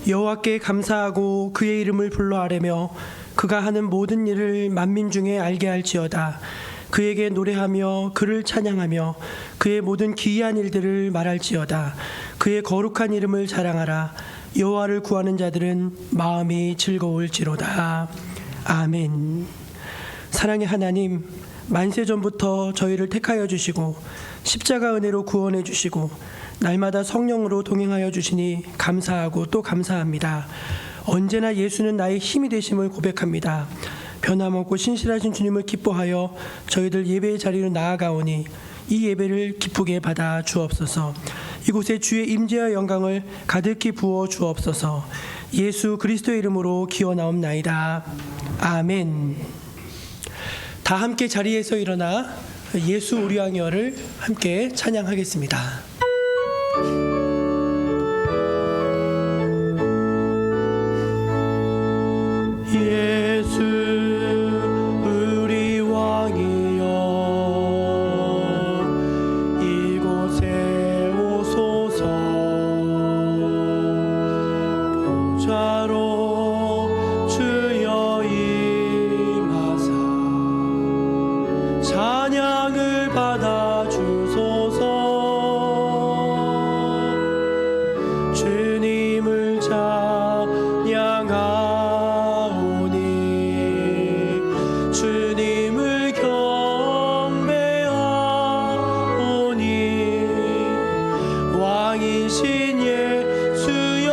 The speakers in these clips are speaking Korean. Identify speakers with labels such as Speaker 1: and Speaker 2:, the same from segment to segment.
Speaker 1: 여호와께 감사하고 그의 이름을 불러 아뢰며 그가 하는 모든 일을 만민 중에 알게 할지어다. 그에게 노래하며 그를 찬양하며 그의 모든 기이한 일들을 말할지어다. 그의 거룩한 이름을 자랑하라. 여호와를 구하는 자들은 마음이 즐거울지로다. 아멘. 사랑의 하나님, 만세 전부터 저희를 택하여 주시고 십자가 은혜로 구원해 주시고 날마다 성령으로 동행하여 주시니 감사하고 또 감사합니다. 언제나 예수는 나의 힘이 되심을 고백합니다. 변함없고 신실하신 주님을 기뻐하여 저희들 예배의 자리로 나아가오니 이 예배를 기쁘게 받아 주옵소서. 이곳에 주의 임재와 영광을 가득히 부어 주옵소서. 예수 그리스도의 이름으로 기원하옵나이다. 아멘. 다 함께 자리에서 일어나 예수 우리 왕이여를 함께 찬양하겠습니다. 예수 우리 왕이여 이곳에 오소서. 보좌로 주여 임하사 찬양을 받아 주소서. 주님을 찬양하오니 주님을 경배하오니 왕이신 예수여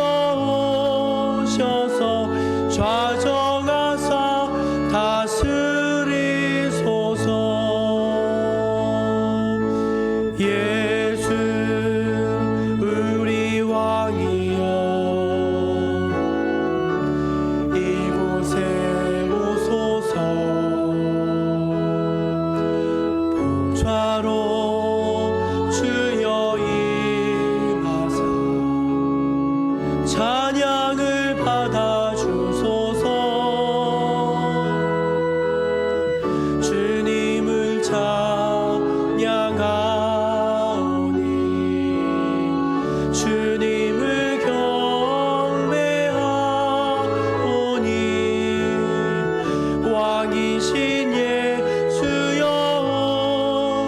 Speaker 1: 오셔서 좌정하사 다스리소서. 예수 우리 왕이여 이곳에 오소서. 보좌로 주여 임하사 찬양을 받아 주소서. 주님을 찬양하오니 주님을 경배하오니 왕이신 예수여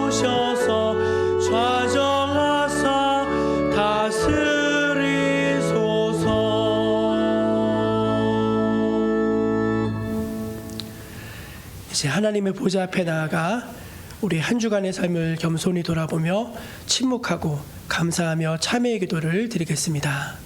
Speaker 1: 오셔서 좌정하사 다스리소서. 이제 하나님의 보좌 앞에 나아가 우리 한 주간의 삶을 겸손히 돌아보며 침묵하고 감사하며 참회의 기도를 드리겠습니다.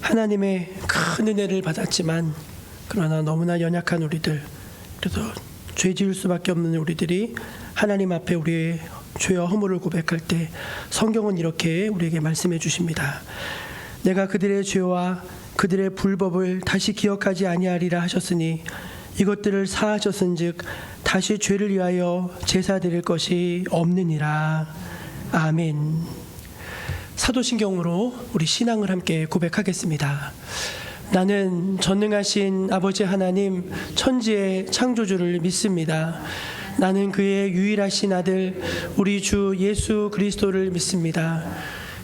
Speaker 1: 하나님의 큰 은혜를 받았지만 그러나 너무나 연약한 우리들, 그래도 죄 지을 수밖에 없는 우리들이 하나님 앞에 우리의 죄와 허물을 고백할 때 성경은 이렇게 우리에게 말씀해 주십니다. 내가 그들의 죄와 그들의 불법을 다시 기억하지 아니하리라 하셨으니 이것들을 사하셨은즉 다시 죄를 위하여 제사 드릴 것이 없느니라. 아멘. 사도신경으로 우리 신앙을 함께 고백하겠습니다. 나는 전능하신 아버지 하나님 천지의 창조주를 믿습니다. 나는 그의 유일하신 아들 우리 주 예수 그리스도를 믿습니다.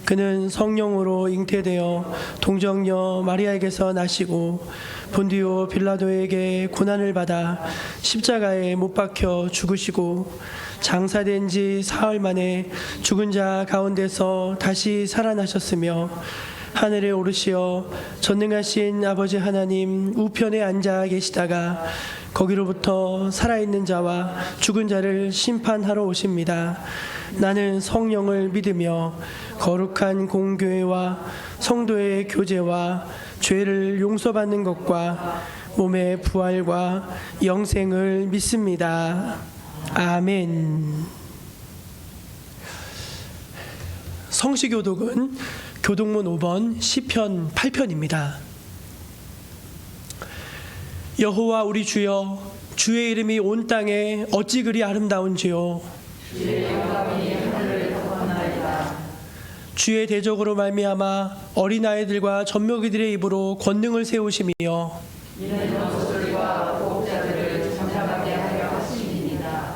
Speaker 1: 그는 성령으로 잉태되어 동정녀 마리아에게서 나시고 본디오 빌라도에게 고난을 받아 십자가에 못 박혀 죽으시고 장사된 지 사흘 만에 죽은 자 가운데서 다시 살아나셨으며 하늘에 오르시어 전능하신 아버지 하나님 우편에 앉아 계시다가 거기로부터 살아있는 자와 죽은 자를 심판하러 오십니다. 나는 성령을 믿으며 거룩한 공교회와 성도의 교제와 죄를 용서받는 것과 몸의 부활과 영생을 믿습니다. 아멘. 성시교독은 교독문 5번 시편 8편입니다. 여호와 우리 주여, 주의 이름이 온 땅에 어찌 그리 아름다운지요.
Speaker 2: 주의 영광이 하늘을 덮었나이다.
Speaker 1: 주의 대적으로 말미암아 어린아이들과 젖먹이들의 입으로 권능을 세우시며
Speaker 2: 이는 원소들과 보호자들을 잠잠하게 하려 하심이니이다.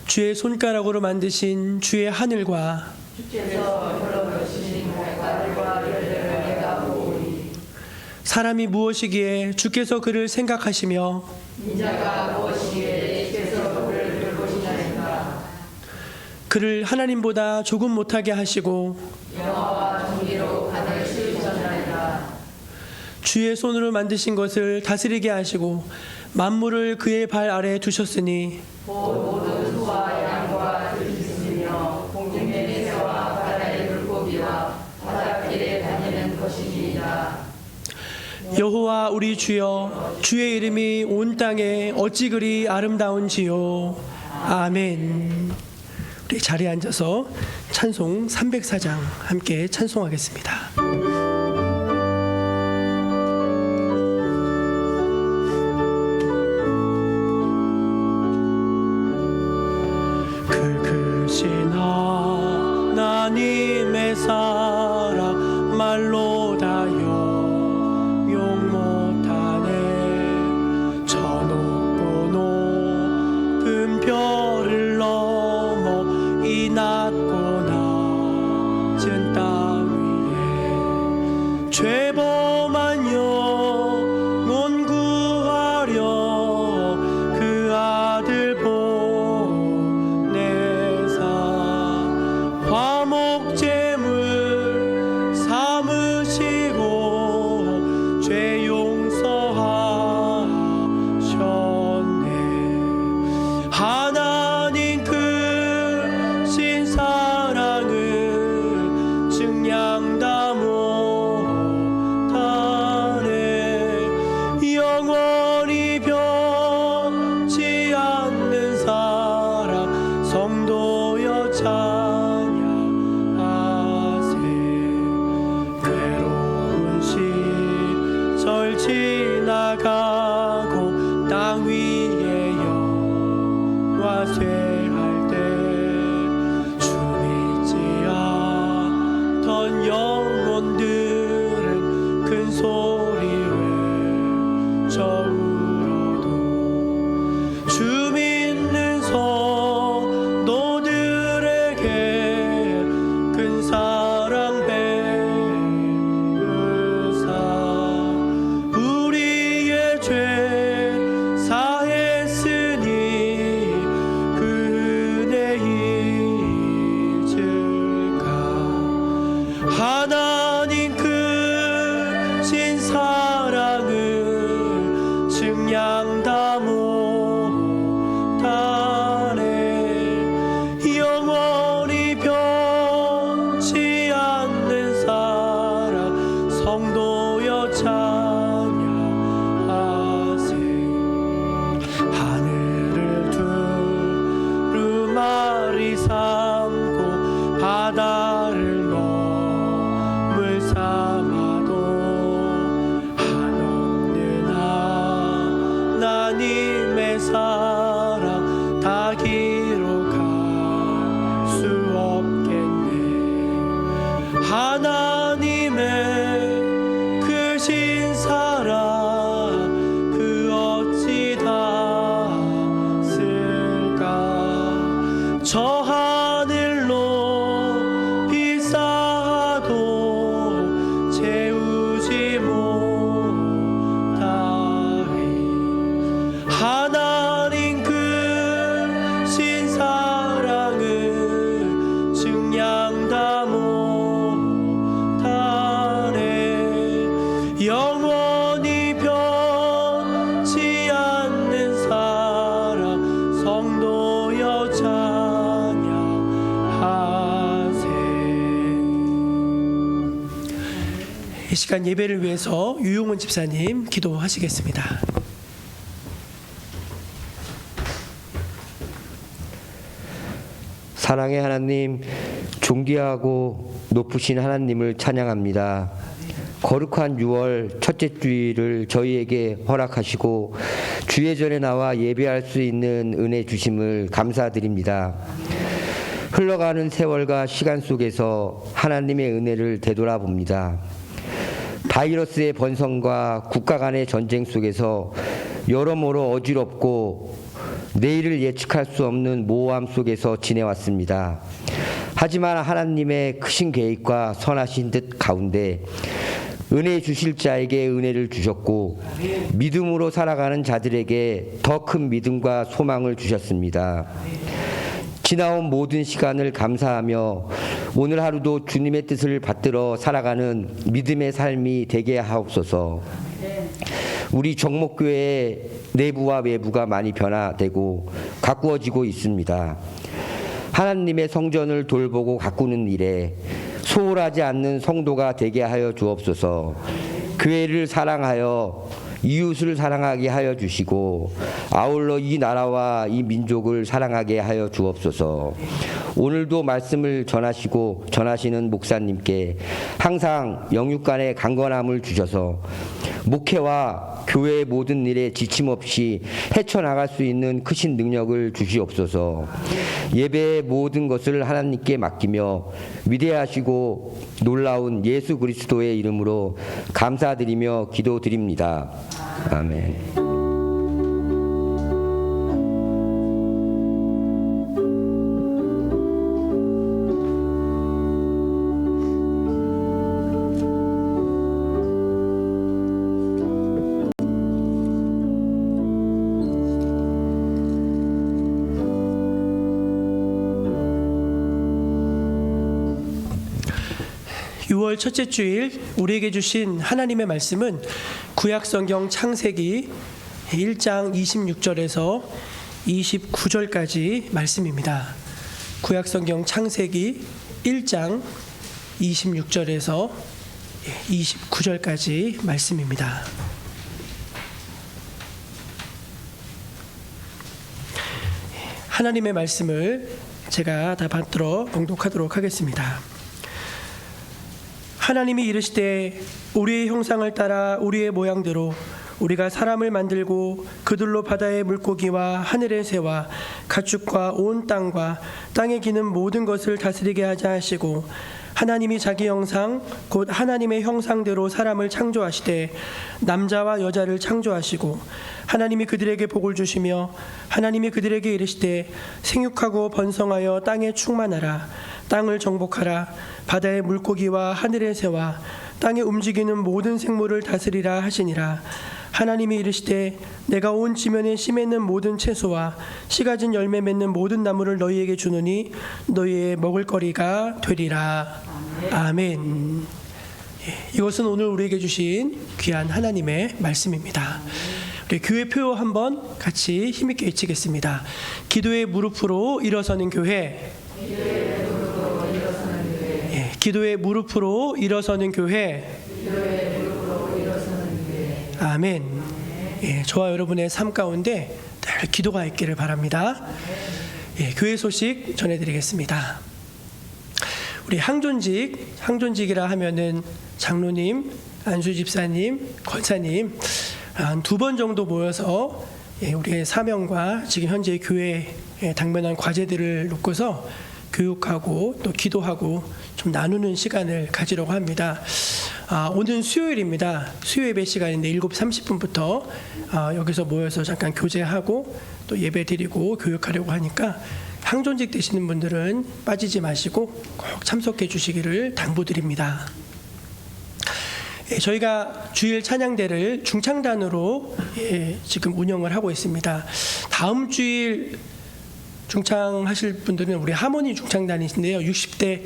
Speaker 1: 주의 손가락으로 만드신 주의 하늘과
Speaker 2: 주께서 벌어놓으신 달과 별들을 내가 보오니
Speaker 1: 사람이 무엇이기에 주께서 그를 생각하시며
Speaker 2: 인자가 무엇이기에 주께서 그를 돌보시나이까.
Speaker 1: 그를 하나님보다 조금 못하게 하시고
Speaker 2: 영화와 정의로 하늘 씌우셨나이다.
Speaker 1: 주의 손으로 만드신 것을 다스리게 하시고 만물을 그의 발 아래에 두셨으니
Speaker 2: 모든 소와 양과 들이 있으며 공중의 새와 바다의 물고기와 바닷길에 다니는 것이니이다.
Speaker 1: 여호와 우리 주여, 주의 이름이 온 땅에 어찌 그리 아름다운지요. 아멘. 우리 자리에 앉아서 찬송 304장 함께 찬송하겠습니다. 크신 하나님의 사랑 말로 다여 용 못하네. 저 높고 높은 별을 넘어 이 낮고 낮은 땅 위에 죄범한 영혼 구하려 그 아들 보내사 화목제물 삼으시고 죄 용서하셨네. 하나님 크신 사랑을 증량다 못하네. 영원히 변치 않는 사랑 성도여 찬양하세. 괴로운 시절 지나가고 땅 위에 영화 쇠할 때 주 믿지 않던 영혼들은 큰 소리 외쳐 울어도 주 믿는 성도들에게 큰 사랑 베푸사 우리의 죄 사했으니 그 은혜 잊을까. 하나님 크신 사랑을 시간 예배를 위해서 유용훈 집사님 기도하시겠습니다.
Speaker 3: 사랑의 하나님, 존귀하고 높으신 하나님을 찬양합니다. 거룩한 6월 첫째 주일을 저희에게 허락하시고 주의 전에 나와 예배할 수 있는 은혜 주심을 감사드립니다. 흘러가는 세월과 시간 속에서 하나님의 은혜를 되돌아봅니다. 바이러스의 번성과 국가 간의 전쟁 속에서 여러모로 어지럽고 내일을 예측할 수 없는 모호함 속에서 지내왔습니다. 하지만 하나님의 크신 계획과 선하신 뜻 가운데 은혜 주실 자에게 은혜를 주셨고 믿음으로 살아가는 자들에게 더 큰 믿음과 소망을 주셨습니다. 지나온 모든 시간을 감사하며 오늘 하루도 주님의 뜻을 받들어 살아가는 믿음의 삶이 되게 하옵소서. 우리 정목교회의 내부와 외부가 많이 변화되고 가꾸어지고 있습니다. 하나님의 성전을 돌보고 가꾸는 일에 소홀하지 않는 성도가 되게 하여 주옵소서. 교회를 사랑하여 이웃을 사랑하게 하여 주시고 아울러 이 나라와 이 민족을 사랑하게 하여 주옵소서. 오늘도 말씀을 전하시고 전하시는 목사님께 항상 영육간의 강건함을 주셔서 목회와 교회의 모든 일에 지침 없이 헤쳐나갈 수 있는 크신 능력을 주시옵소서. 예배의 모든 것을 하나님께 맡기며 위대하시고 놀라운 예수 그리스도의 이름으로 감사드리며 기도드립니다. 아멘.
Speaker 1: 6월 첫째 주일 우리에게 주신 하나님의 말씀은 구약성경 창세기 1장 26절에서 29절까지 말씀입니다. 구약성경 창세기 1장 26절에서 29절까지 말씀입니다. 하나님의 말씀을 제가 다 받들어 봉독하도록 하겠습니다. 하나님이 이르시되 우리의 형상을 따라 우리의 모양대로 우리가 사람을 만들고 그들로 바다의 물고기와 하늘의 새와 가축과 온 땅과 땅에 기는 모든 것을 다스리게 하자 하시고 하나님이 자기 형상 곧 하나님의 형상대로 사람을 창조하시되 남자와 여자를 창조하시고 하나님이 그들에게 복을 주시며 하나님이 그들에게 이르시되 생육하고 번성하여 땅에 충만하라 땅을 정복하라 바다의 물고기와 하늘의 새와 땅에 움직이는 모든 생물을 다스리라 하시니라. 하나님이 이르시되 내가 온 지면에 씨 맺는 모든 채소와 씨 가진 열매 맺는 모든 나무를 너희에게 주노니 너희의 먹을거리가 되리라. 아멘. 이것은 오늘 우리에게 주신 귀한 하나님의 말씀입니다. 우리 교회 표 한번 같이 힘있게 외치겠습니다. 기도의 무릎으로 일어서는 교회. 기도의 무릎으로 일어서는 교회. 아멘. 저와 여러분의 삶 가운데 늘 기도가 있기를 바랍니다. 교회 소식 전해드리겠습니다. 우리 항존직이라 하면은 장로님, 안수 집사님, 권사님 한 2번 정도 모여서 우리의 사명과 지금 현재 교회에 당면한 과제들을 놓고서 교육하고 또 기도하고 좀 나누는 시간을 가지려고 합니다. 오늘 수요일입니다. 수요 예배 시간인데 7시 30분부터 여기서 모여서 잠깐 교제하고 또 예배 드리고 교육하려고 하니까 항존직 되시는 분들은 빠지지 마시고 꼭 참석해 주시기를 당부드립니다. 저희가 주일 찬양대를 중창단으로 지금 운영을 하고 있습니다. 다음 주일 중창하실 분들은 우리 하모니 중창단이신데요. 60대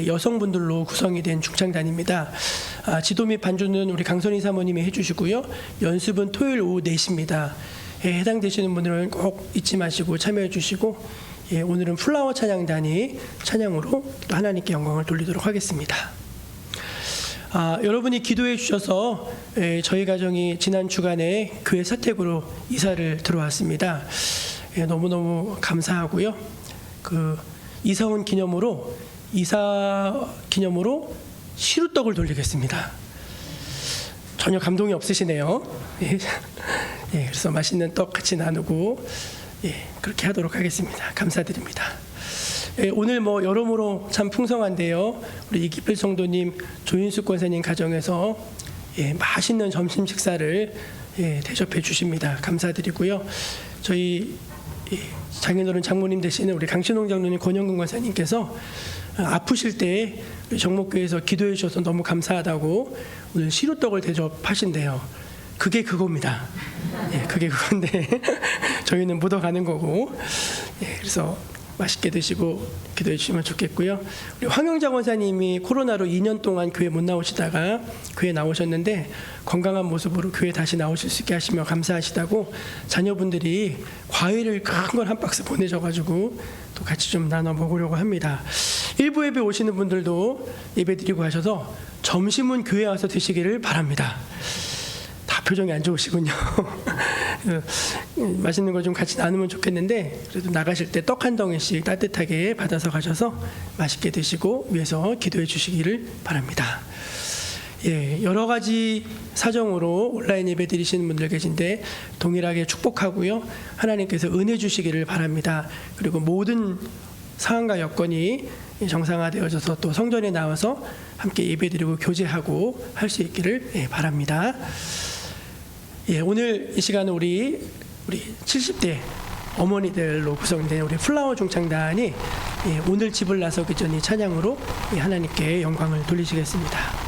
Speaker 1: 여성분들로 구성이 된 중창단입니다. 지도 및 반주는 우리 강선희 사모님이 해주시고요. 연습은 토요일 오후 4시입니다. 해당되시는 분들은 꼭 잊지 마시고 참여해 주시고 오늘은 플라워 찬양단이 찬양으로 또 하나님께 영광을 돌리도록 하겠습니다. 여러분이 기도해 주셔서 저희 가정이 지난 주간에 교회 사택으로 이사를 들어왔습니다. 너무너무 감사하고요. 그 이사 기념으로 시루떡을 돌리겠습니다. 전혀 감동이 없으시네요. 그래서 맛있는 떡 같이 나누고 그렇게 하도록 하겠습니다. 감사드립니다. 오늘 여러모로 참 풍성한데요. 우리 이기필 성도님, 조인숙 권사님 가정에서 맛있는 점심 식사를 대접해 주십니다. 감사드리고요. 저희 장인어른 장모님 되시는 우리 강신홍 장로님, 권영근 권사님께서 아프실 때 우리 정목교회에서 기도해 주셔서 너무 감사하다고 오늘 시루떡을 대접하신대요. 그게 그겁니다. 그게 그건데 저희는 묻어가는 거고. 그래서 맛있게 드시고 기도해 주시면 좋겠고요. 우리 황영자 권사님이 코로나로 2년 동안 교회 못 나오시다가 교회 나오셨는데 건강한 모습으로 교회 다시 나오실 수 있게 하시며 감사하시다고 자녀분들이 과일을 큰 걸 한 박스 보내셔가지고 또 같이 좀 나눠 먹으려고 합니다. 일부 예배 오시는 분들도 예배 드리고 하셔서 점심은 교회 와서 드시기를 바랍니다. 다 표정이 안 좋으시군요. 맛있는 거 좀 같이 나누면 좋겠는데 그래도 나가실 때 떡 한 덩이씩 따뜻하게 받아서 가셔서 맛있게 드시고 위해서 기도해 주시기를 바랍니다. 여러 가지 사정으로 온라인 예배 드리시는 분들 계신데 동일하게 축복하고요. 하나님께서 은혜 주시기를 바랍니다. 그리고 모든 상황과 여건이 정상화되어져서 또 성전에 나와서 함께 예배드리고 교제하고 할 수 있기를 바랍니다. 오늘 이 시간은 우리 70대 어머니들로 구성된 우리 플라워 중창단이 오늘 집을 나서기 전 이 찬양으로 하나님께 영광을 돌리시겠습니다.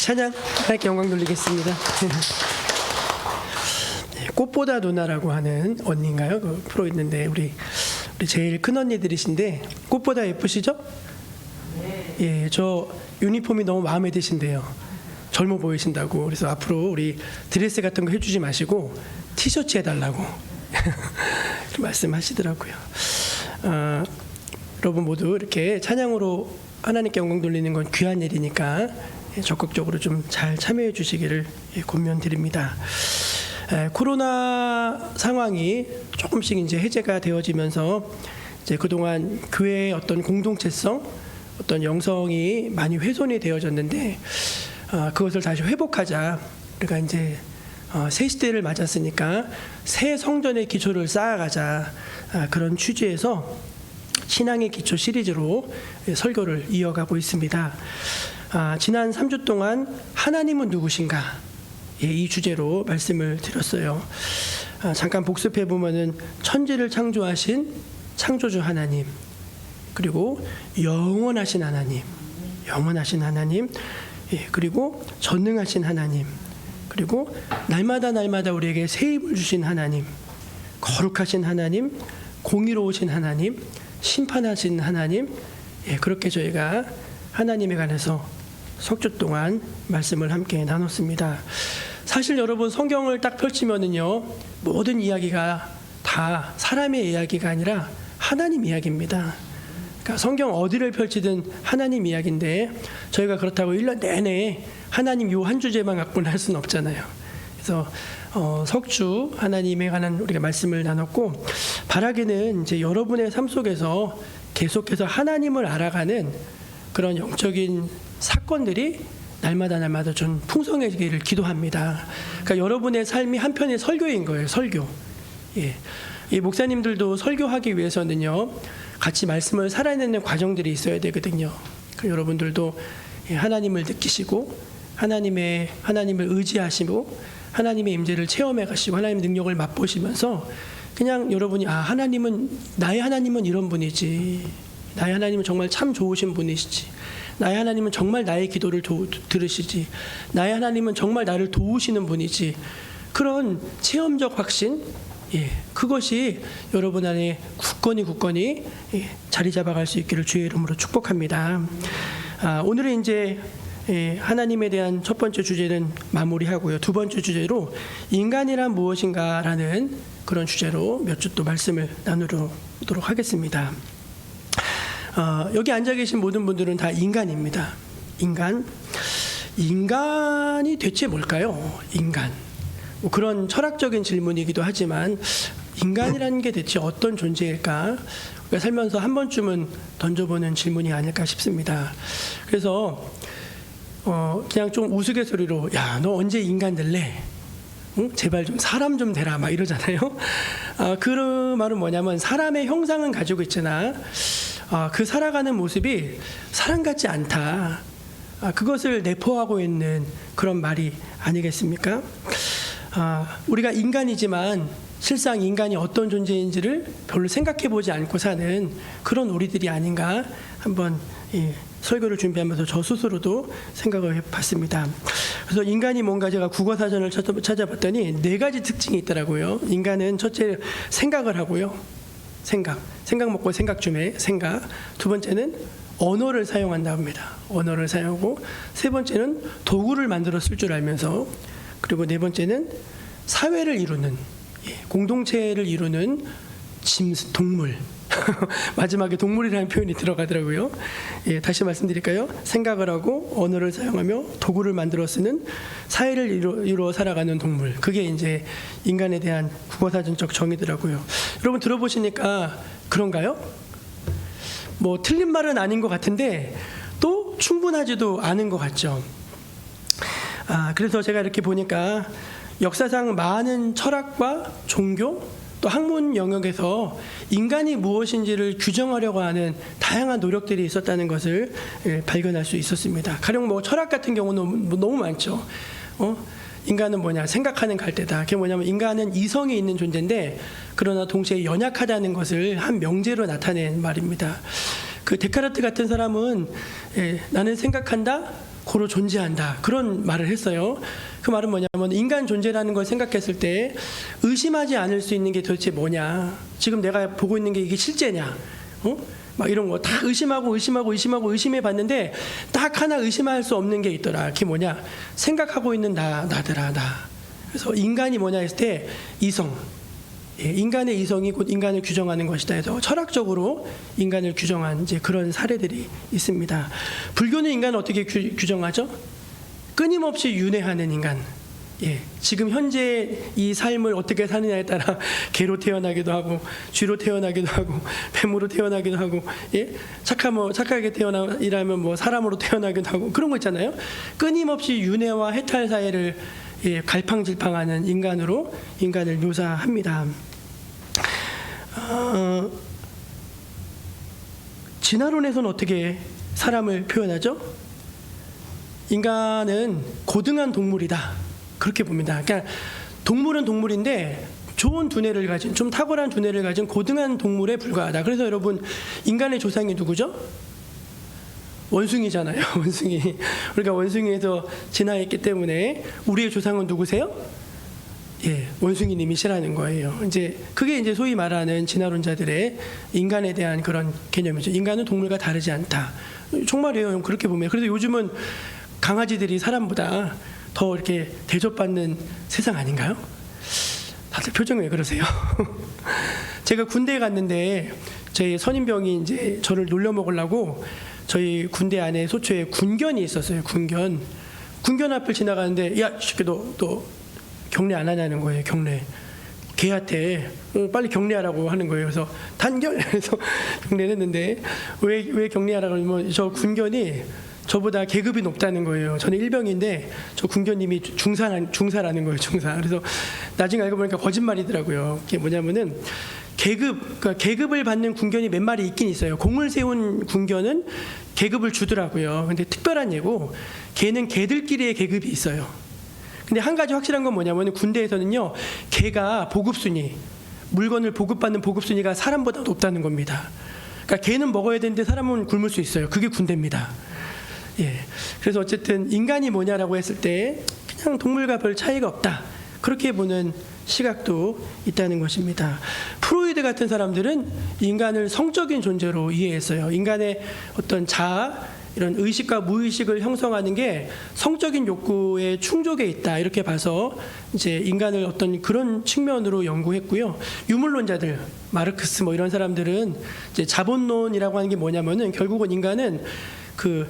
Speaker 1: 찬양 하나님께 영광 돌리겠습니다. 꽃보다 누나라고 하는 언니인가요? 그 프로 있는데 우리 우리 제일 큰 언니들이신데 꽃보다 예쁘시죠? 예, 저 유니폼이 너무 마음에 드신대요. 젊어 보이신다고. 그래서 앞으로 우리 드레스 같은 거 해주지 마시고 티셔츠 해달라고 말씀하시더라고요. 여러분 모두 이렇게 찬양으로 하나님께 영광 돌리는 건 귀한 일이니까 적극적으로 좀 잘 참여해 주시기를 권면드립니다. 코로나 상황이 조금씩 이제 해제가 되어지면서 이제 그동안 교회의 어떤 공동체성, 어떤 영성이 많이 훼손이 되어졌는데 그것을 다시 회복하자. 그러니까 이제 새 시대를 맞았으니까 새 성전의 기초를 쌓아가자. 그런 취지에서 신앙의 기초 시리즈로 설교를 이어가고 있습니다. 지난 3주 동안 하나님은 누구신가? 이 주제로 말씀을 드렸어요. 잠깐 복습해 보면은 천지를 창조하신 창조주 하나님, 그리고 영원하신 하나님, 그리고 전능하신 하나님, 그리고 날마다 우리에게 새 힘을 주신 하나님, 거룩하신 하나님, 공의로우신 하나님, 심판하신 하나님, 그렇게 저희가 하나님에 관해서 석 주 동안 말씀을 함께 나눴습니다. 사실 여러분 성경을 딱 펼치면은요, 모든 이야기가 다 사람의 이야기가 아니라 하나님 이야기입니다. 그러니까 성경 어디를 펼치든 하나님 이야기인데 저희가 그렇다고 1년 내내 하나님 요 한 주제만 갖고는 할 수는 없잖아요. 그래서 석주 하나님에 관한 우리가 말씀을 나눴고, 바라기는 이제 여러분의 삶 속에서 계속해서 하나님을 알아가는 그런 영적인 사건들이 날마다 좀 풍성해지기를 기도합니다. 그러니까 여러분의 삶이 한편의 설교인 거예요. 설교. 이 목사님들도 설교하기 위해서는요, 같이 말씀을 살아내는 과정들이 있어야 되거든요. 여러분들도 하나님을 느끼시고 하나님을 의지하시고 하나님의 임재를 체험해 가시고 하나님의 능력을 맛보시면서 그냥 여러분이 나의 하나님은 이런 분이지, 나의 하나님은 정말 참 좋으신 분이시지, 나의 하나님은 정말 나의 기도를 들으시지, 나의 하나님은 정말 나를 도우시는 분이지, 그런 체험적 확신, 그것이 여러분 안에 굳건히 자리 잡아갈 수 있기를 주의 이름으로 축복합니다. 오늘은 이제 하나님에 대한 첫 번째 주제는 마무리하고요. 두 번째 주제로 인간이란 무엇인가라는 그런 주제로 몇 주 또 말씀을 나누도록 하겠습니다. 여기 앉아 계신 모든 분들은 다 인간입니다. 인간이 대체 뭘까요? 인간. 뭐 그런 철학적인 질문이기도 하지만 인간이라는 게 대체 어떤 존재일까? 우리가 살면서 한 번쯤은 던져보는 질문이 아닐까 싶습니다. 그래서 그냥 좀 우스갯소리로 야, 너 언제 인간 될래? 응? 제발 좀 사람 좀 되라 막 이러잖아요. 그 말은 뭐냐면 사람의 형상은 가지고 있잖아. 그 살아가는 모습이 사람 같지 않다. 그것을 내포하고 있는 그런 말이 아니겠습니까? 우리가 인간이지만 실상 인간이 어떤 존재인지를 별로 생각해보지 않고 사는 그런 우리들이 아닌가 한번 설교를 준비하면서 저 스스로도 생각을 해봤습니다. 그래서 인간이 뭔가 제가 국어사전을 찾아봤더니 4가지 특징이 있더라고요. 인간은 첫째 생각을 하고요. 생각 먹고 생각 좀 해. 생각. 두 번째는 언어를 사용한다 합니다. 언어를 사용하고, 세 번째는 도구를 만들어 쓸 줄 알면서, 그리고 네 번째는 사회를 이루는, 공동체를 이루는 동물. 마지막에 동물이라는 표현이 들어가더라고요. 다시 말씀드릴까요? 생각을 하고 언어를 사용하며 도구를 만들어 쓰는 사회를 이루어 살아가는 동물. 그게 이제 인간에 대한 국어사전적 정의더라고요. 여러분 들어보시니까 그런가요? 뭐 틀린 말은 아닌 것 같은데 또 충분하지도 않은 것 같죠. 그래서 제가 이렇게 보니까 역사상 많은 철학과 종교 또 학문 영역에서 인간이 무엇인지를 규정하려고 하는 다양한 노력들이 있었다는 것을 발견할 수 있었습니다. 가령 뭐 철학 같은 경우는 너무 많죠. 인간은 뭐냐, 생각하는 갈대다. 그게 뭐냐면 인간은 이성이 있는 존재인데 그러나 동시에 연약하다는 것을 한 명제로 나타낸 말입니다. 그 데카르트 같은 사람은 나는 생각한다, 고로 존재한다, 그런 말을 했어요. 그 말은 뭐냐면 인간 존재라는 걸 생각했을 때 의심하지 않을 수 있는 게 도대체 뭐냐, 지금 내가 보고 있는 게 이게 실제냐, 막 이런 거 다 의심해 봤는데 딱 하나 의심할 수 없는 게 있더라. 그게 뭐냐, 생각하고 있는 나더라, 나. 그래서 인간이 뭐냐 했을 때 이성, 인간의 이성이 곧 인간을 규정하는 것이다 해서 철학적으로 인간을 규정한 이제 그런 사례들이 있습니다. 불교는 인간을 어떻게 규정하죠? 끊임없이 윤회하는 인간. 지금 현재 이 삶을 어떻게 사느냐에 따라 개로 태어나기도 하고, 쥐로 태어나기도 하고, 뱀으로 태어나기도 하고, 착하게 태어나면 뭐 사람으로 태어나기도 하고, 그런 거 있잖아요. 끊임없이 윤회와 해탈 사이를 갈팡질팡하는 인간으로 인간을 묘사합니다. 진화론에서는 어떻게 사람을 표현하죠? 인간은 고등한 동물이다, 그렇게 봅니다. 그러니까 동물은 동물인데 좋은 두뇌를 가진, 좀 탁월한 두뇌를 가진 고등한 동물에 불과하다. 그래서 여러분, 인간의 조상이 누구죠? 원숭이잖아요. 원숭이. 우리가 원숭이에서 진화했기 때문에 우리의 조상은 누구세요? 원숭이님이시라는 거예요. 이제 그게 이제 소위 말하는 진화론자들의 인간에 대한 그런 개념이죠. 인간은 동물과 다르지 않다. 정말이에요. 그렇게 보면. 그래서 요즘은 강아지들이 사람보다 더 이렇게 대접받는 세상 아닌가요? 다들 표정이 왜 그러세요? 제가 군대에 갔는데 제 선임병이 이제 저를 놀려 먹으려고 저희 군대 안에 소초에 군견이 있었어요. 군견 앞을 지나가는데, 야, 너 경례 안 하냐는 거예요. 경례. 걔한테 빨리 경례하라고 하는 거예요. 그래서 단결해서 경례를 했는데, 왜 경례하라고 하면 저 군견이 저보다 계급이 높다는 거예요. 저는 일병인데 저 군견님이 중사라는 거예요. 중사. 그래서 나중에 알고 보니까 거짓말이더라고요. 그게 뭐냐면은 그러니까 계급을 받는 군견이 몇 마리 있긴 있어요. 공을 세운 군견은 계급을 주더라고요. 근데 특별한 예고, 걔는 걔들끼리의 계급이 있어요. 근데 한 가지 확실한 건 뭐냐면 군대에서는요, 걔가 보급순위, 물건을 보급받는 보급순위가 사람보다 높다는 겁니다. 그러니까 걔는 먹어야 되는데 사람은 굶을 수 있어요. 그게 군대입니다. 그래서 어쨌든 인간이 뭐냐라고 했을 때 그냥 동물과 별 차이가 없다, 그렇게 보는 시각도 있다는 것입니다. 프로이드 같은 사람들은 인간을 성적인 존재로 이해했어요. 인간의 어떤 자아, 이런 의식과 무의식을 형성하는 게 성적인 욕구의 충족에 있다, 이렇게 봐서 이제 인간을 어떤 그런 측면으로 연구했고요. 유물론자들, 마르크스 뭐 이런 사람들은 이제 자본론이라고 하는 게 뭐냐면은 결국은 인간은 그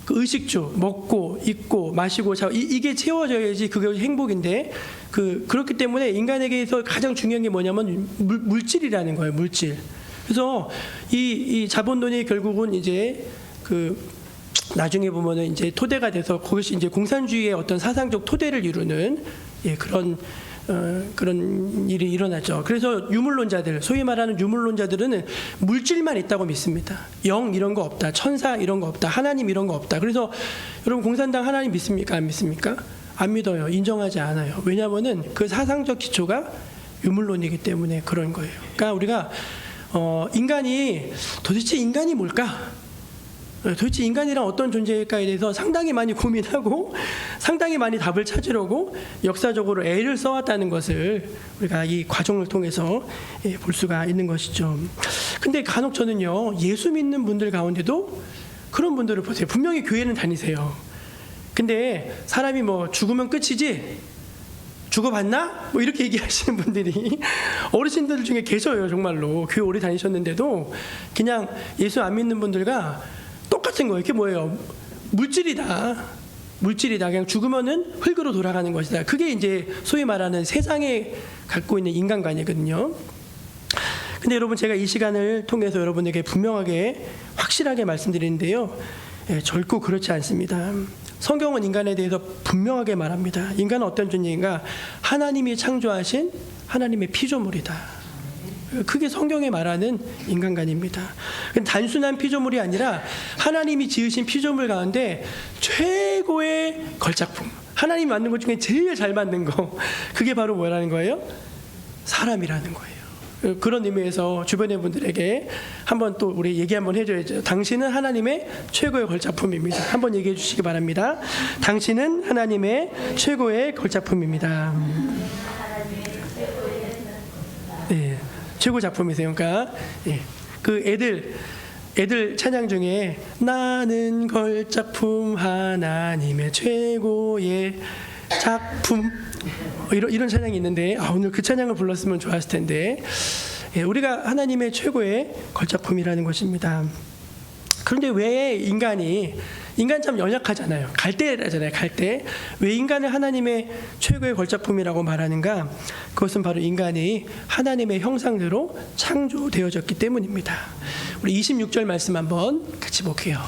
Speaker 1: 의식주, 먹고 입고 마시고 자고 이게 채워져야지 그게 행복인데, 그렇기 때문에 인간에게서 가장 중요한 게 뭐냐면 물질이라는 거예요. 물질. 그래서 이 자본론이 결국은 이제 나중에 보면은 이제 토대가 돼서 그것이 이제 공산주의의 어떤 사상적 토대를 이루는 그런 일이 일어나죠. 그래서 유물론자들, 소위 말하는 유물론자들은 물질만 있다고 믿습니다. 영 이런 거 없다, 천사 이런 거 없다, 하나님 이런 거 없다. 그래서 여러분, 공산당 하나님 믿습니까? 안 믿습니까? 안 믿어요. 인정하지 않아요. 왜냐하면은 그 사상적 기초가 유물론이기 때문에 그런 거예요. 그러니까 우리가 도대체 인간이 뭘까? 도대체 인간이란 어떤 존재일까에 대해서 상당히 많이 고민하고 상당히 많이 답을 찾으려고 역사적으로 애를 써왔다는 것을 우리가 이 과정을 통해서 볼 수가 있는 것이죠. 근데 간혹 저는요, 예수 믿는 분들 가운데도 그런 분들을 보세요. 분명히 교회는 다니세요. 근데 사람이 뭐 죽으면 끝이지, 죽어봤나? 뭐 이렇게 얘기하시는 분들이 어르신들 중에 계셔요. 정말로 교회 오래 다니셨는데도 그냥 예수 안 믿는 분들과 똑같은 거예요. 이게 뭐예요? 물질이다. 그냥 죽으면은 흙으로 돌아가는 것이다. 그게 이제 소위 말하는 세상에 갖고 있는 인간관이거든요. 근데 여러분, 제가 이 시간을 통해서 여러분에게 분명하게 확실하게 말씀드리는데요, 결코 그렇지 않습니다. 성경은 인간에 대해서 분명하게 말합니다. 인간은 어떤 존재인가? 하나님이 창조하신 하나님의 피조물이다. 그게 성경에 말하는 인간관입니다. 단순한 피조물이 아니라 하나님이 지으신 피조물 가운데 최고의 걸작품, 하나님이 만든 것 중에 제일 잘 만든 거, 그게 바로 뭐라는 거예요? 사람이라는 거예요. 그런 의미에서 주변의 분들에게 한번 또 우리 얘기 한번 해줘야죠. 당신은 하나님의 최고의 걸작품입니다. 한번 얘기해 주시기 바랍니다. 당신은 하나님의 최고의 걸작품입니다. 네, 최고 작품이세요. 그러니까 그 애들 찬양 중에 나는 걸작품 하나님의 최고의 작품 이런 찬양이 있는데 오늘 그 찬양을 불렀으면 좋았을 텐데 우리가 하나님의 최고의 걸작품이라는 것입니다. 그런데 왜 인간 참 연약하잖아요. 갈대라잖아요. 갈대. 왜 인간을 하나님의 최고의 걸작품이라고 말하는가? 그것은 바로 인간이 하나님의 형상대로 창조되어졌기 때문입니다. 우리 26절 말씀 한번 같이 볼게요.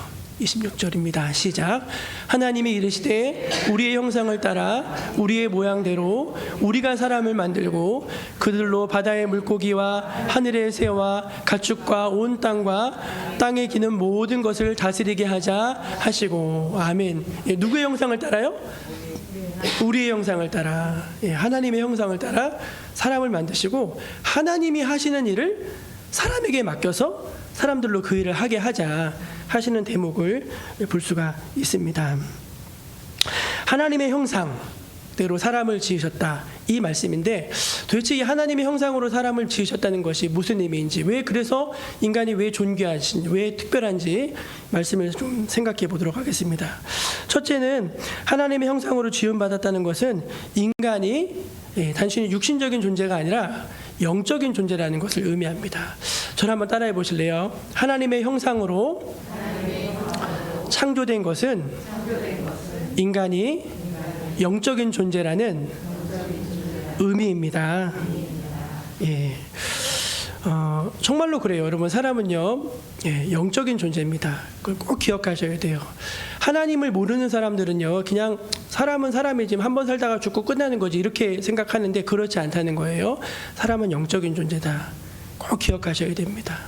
Speaker 1: 26절입니다. 시작. 하나님이 이르시되 우리의 형상을 따라 우리의 모양대로 우리가 사람을 만들고 그들로 바다의 물고기와 하늘의 새와 가축과 온 땅과 땅에 기는 모든 것을 다스리게 하자 하시고. 아멘. 누구의 형상을 따라요? 우리의 형상을 따라, 하나님의 형상을 따라 사람을 만드시고 하나님이 하시는 일을 사람에게 맡겨서 사람들로 그 일을 하게 하자 하시는 대목을 볼 수가 있습니다. 하나님의 형상대로 사람을 지으셨다, 이 말씀인데 도대체 이 하나님의 형상으로 사람을 지으셨다는 것이 무슨 의미인지, 왜 그래서 인간이 왜 존귀하신지, 왜 특별한지 말씀을 좀 생각해 보도록 하겠습니다. 첫째는 하나님의 형상으로 지음받았다는 것은 인간이 단순히 육신적인 존재가 아니라 영적인 존재라는 것을 의미합니다. 저를 한번 따라해 보실래요? 하나님의 형상으로 창조된 것은 인간이 영적인 존재라는 의미입니다. 정말로 그래요. 여러분, 사람은요, 영적인 존재입니다. 그걸 꼭 기억하셔야 돼요. 하나님을 모르는 사람들은요, 그냥 사람은 사람이지만 한 번 살다가 죽고 끝나는 거지 이렇게 생각하는데 그렇지 않다는 거예요. 사람은 영적인 존재다. 꼭 기억하셔야 됩니다.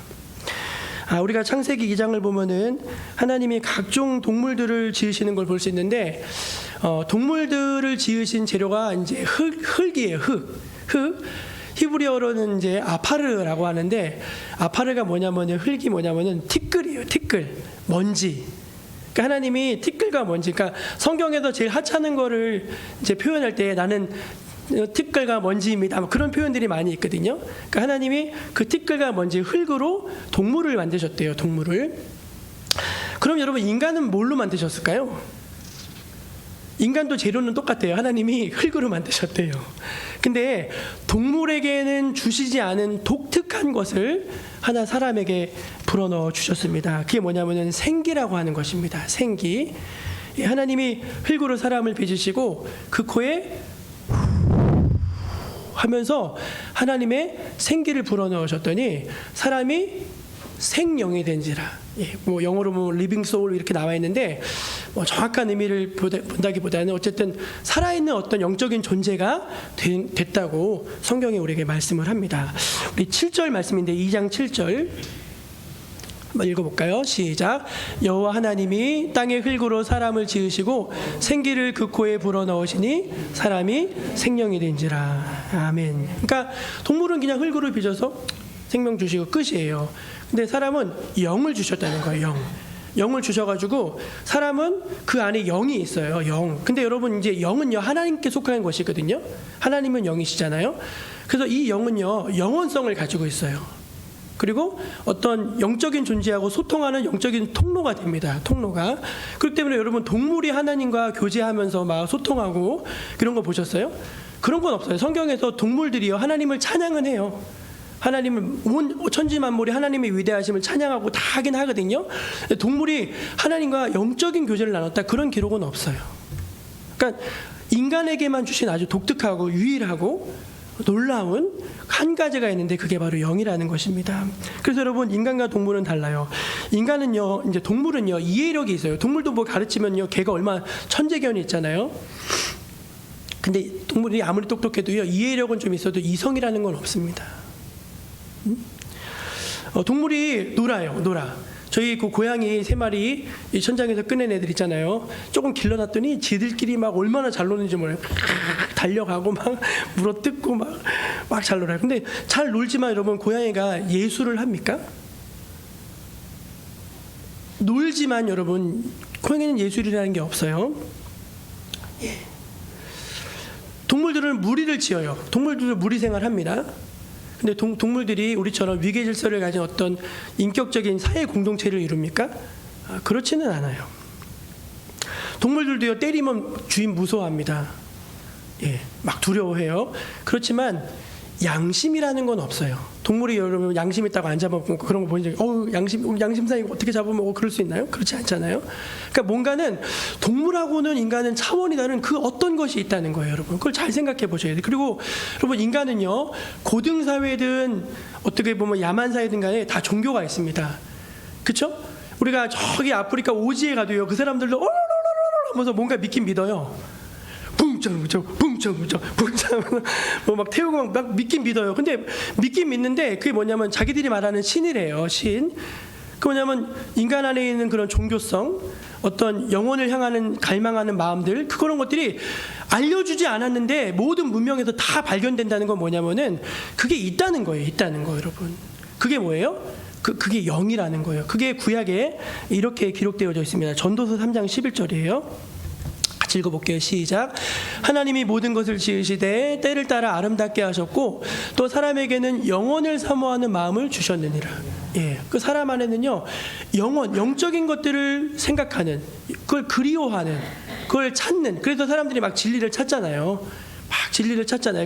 Speaker 1: 우리가 창세기 2장을 보면은 하나님이 각종 동물들을 지으시는 걸 볼 수 있는데, 동물들을 지으신 재료가 이제 흙이에요. 흙. 히브리어로는 이제 아파르라고 하는데, 아파르가 뭐냐면은, 흙이 뭐냐면은 티끌이에요. 티끌, 먼지. 그러니까 하나님이 티끌과 먼지, 그러니까 성경에서 제일 하찮은 거를 이제 표현할 때 나는 티끌과 먼지입니다, 그런 표현들이 많이 있거든요. 그러니까 하나님이 그 티끌과 먼지, 흙으로 동물을 만드셨대요. 동물을. 그럼 여러분, 인간은 뭘로 만드셨을까요? 인간도 재료는 똑같아요. 하나님이 흙으로 만드셨대요. 근데 동물에게는 주시지 않은 독특한 것을 하나 사람에게 불어넣어 주셨습니다. 그게 뭐냐면은 생기라고 하는 것입니다. 생기. 하나님이 흙으로 사람을 빚으시고 그 코에 하면서 하나님의 생기를 불어넣으셨더니 사람이 생명이 된지라. 뭐 영어로 뭐 리빙 소울 이렇게 나와 있는데 뭐 정확한 의미를 본다기보다는 어쨌든 살아있는 어떤 영적인 존재가 됐다고 성경이 우리에게 말씀을 합니다. 우리 7절 말씀인데 2장 7절 한번 읽어볼까요? 시작. 여호와 하나님이 땅의 흙으로 사람을 지으시고 생기를 그 코에 불어넣으시니 사람이 생명이 된지라. 아멘. 그러니까 동물은 그냥 흙으로 빚어서 생명 주시고 끝이에요. 근데 사람은 영을 주셨다는 거예요. 영을 주셔가지고 사람은 그 안에 영이 있어요. 영. 근데 여러분, 이제 영은요, 하나님께 속한 것이거든요. 하나님은 영이시잖아요. 그래서 이 영은요, 영원성을 가지고 있어요. 그리고 어떤 영적인 존재하고 소통하는 영적인 통로가 됩니다. 통로가. 그렇기 때문에 여러분, 동물이 하나님과 교제하면서 막 소통하고 그런 거 보셨어요? 그런 건 없어요. 성경에서 동물들이요, 하나님을 찬양은 해요. 하나님을, 온 천지 만물이 하나님의 위대하심을 찬양하고 다 하긴 하거든요. 동물이 하나님과 영적인 교제를 나눴다, 그런 기록은 없어요. 그러니까 인간에게만 주신 아주 독특하고 유일하고 놀라운 한 가지가 있는데 그게 바로 영이라는 것입니다. 그래서 여러분, 인간과 동물은 달라요. 인간은요, 이제 동물은요, 이해력이 있어요. 동물도 뭐 가르치면요, 걔가 얼마나 천재견이 있잖아요. 근데 동물이 아무리 똑똑해도요, 이해력은 좀 있어도 이성이라는 건 없습니다. 동물이 놀아. 저희 그 고양이 3마리 이 천장에서 꺼낸 애들 있잖아요. 조금 길러놨더니 지들끼리 막 얼마나 잘 노는지 몰라요. 달려가고 막 물어뜯고 막 잘 놀아요. 근데 잘 놀지만 여러분, 고양이가 예술을 합니까? 놀지만 여러분, 고양이는 예술이라는 게 없어요. 예. 동물들은 무리를 지어요. 동물들은 무리 생활합니다. 근데 동물들이 우리처럼 위계 질서를 가진 어떤 인격적인 사회 공동체를 이룹니까? 그렇지는 않아요. 동물들도요, 때리면 주인 무서워합니다. 예, 막 두려워해요. 그렇지만 양심이라는 건 없어요. 동물이 여러분 양심 있다고 안 잡아먹고 그런 거 본 적이, 양심상 이거 어떻게 잡으면 그럴 수 있나요? 그렇지 않잖아요. 그러니까 뭔가는 동물하고는 인간은 차원이 다른 그 어떤 것이 있다는 거예요, 여러분. 그걸 잘 생각해 보셔야 돼요. 그리고 여러분, 인간은요, 고등 사회든 어떻게 보면 야만 사회든 간에 다 종교가 있습니다. 그렇죠? 우리가 저기 아프리카 오지에 가도요, 그 사람들도 어러러러러 하면서 뭔가 믿긴 믿어요. 붕창 뭐 막 태우고 막 믿긴 믿어요. 근데 믿긴 믿는데 그게 뭐냐면 자기들이 말하는 신이래요. 신. 그 뭐냐면 인간 안에 있는 그런 종교성, 어떤 영혼을 향하는 갈망하는 마음들, 그런 것들이 알려주지 않았는데 모든 문명에서 다 발견된다는 건 뭐냐면은 그게 있다는 거예요. 있다는 거, 여러분. 그게 뭐예요? 그게 영이라는 거예요. 그게 구약에 이렇게 기록되어져 있습니다. 전도서 3장 11절이에요. 같이 읽어볼게요. 시작. 하나님이 모든 것을 지으시되 때를 따라 아름답게 하셨고 또 사람에게는 영원을 사모하는 마음을 주셨느니라. 예, 그 사람 안에는요, 영적인 것들을 생각하는, 그걸 그리워하는, 그걸 찾는. 그래서 사람들이 막 진리를 찾잖아요.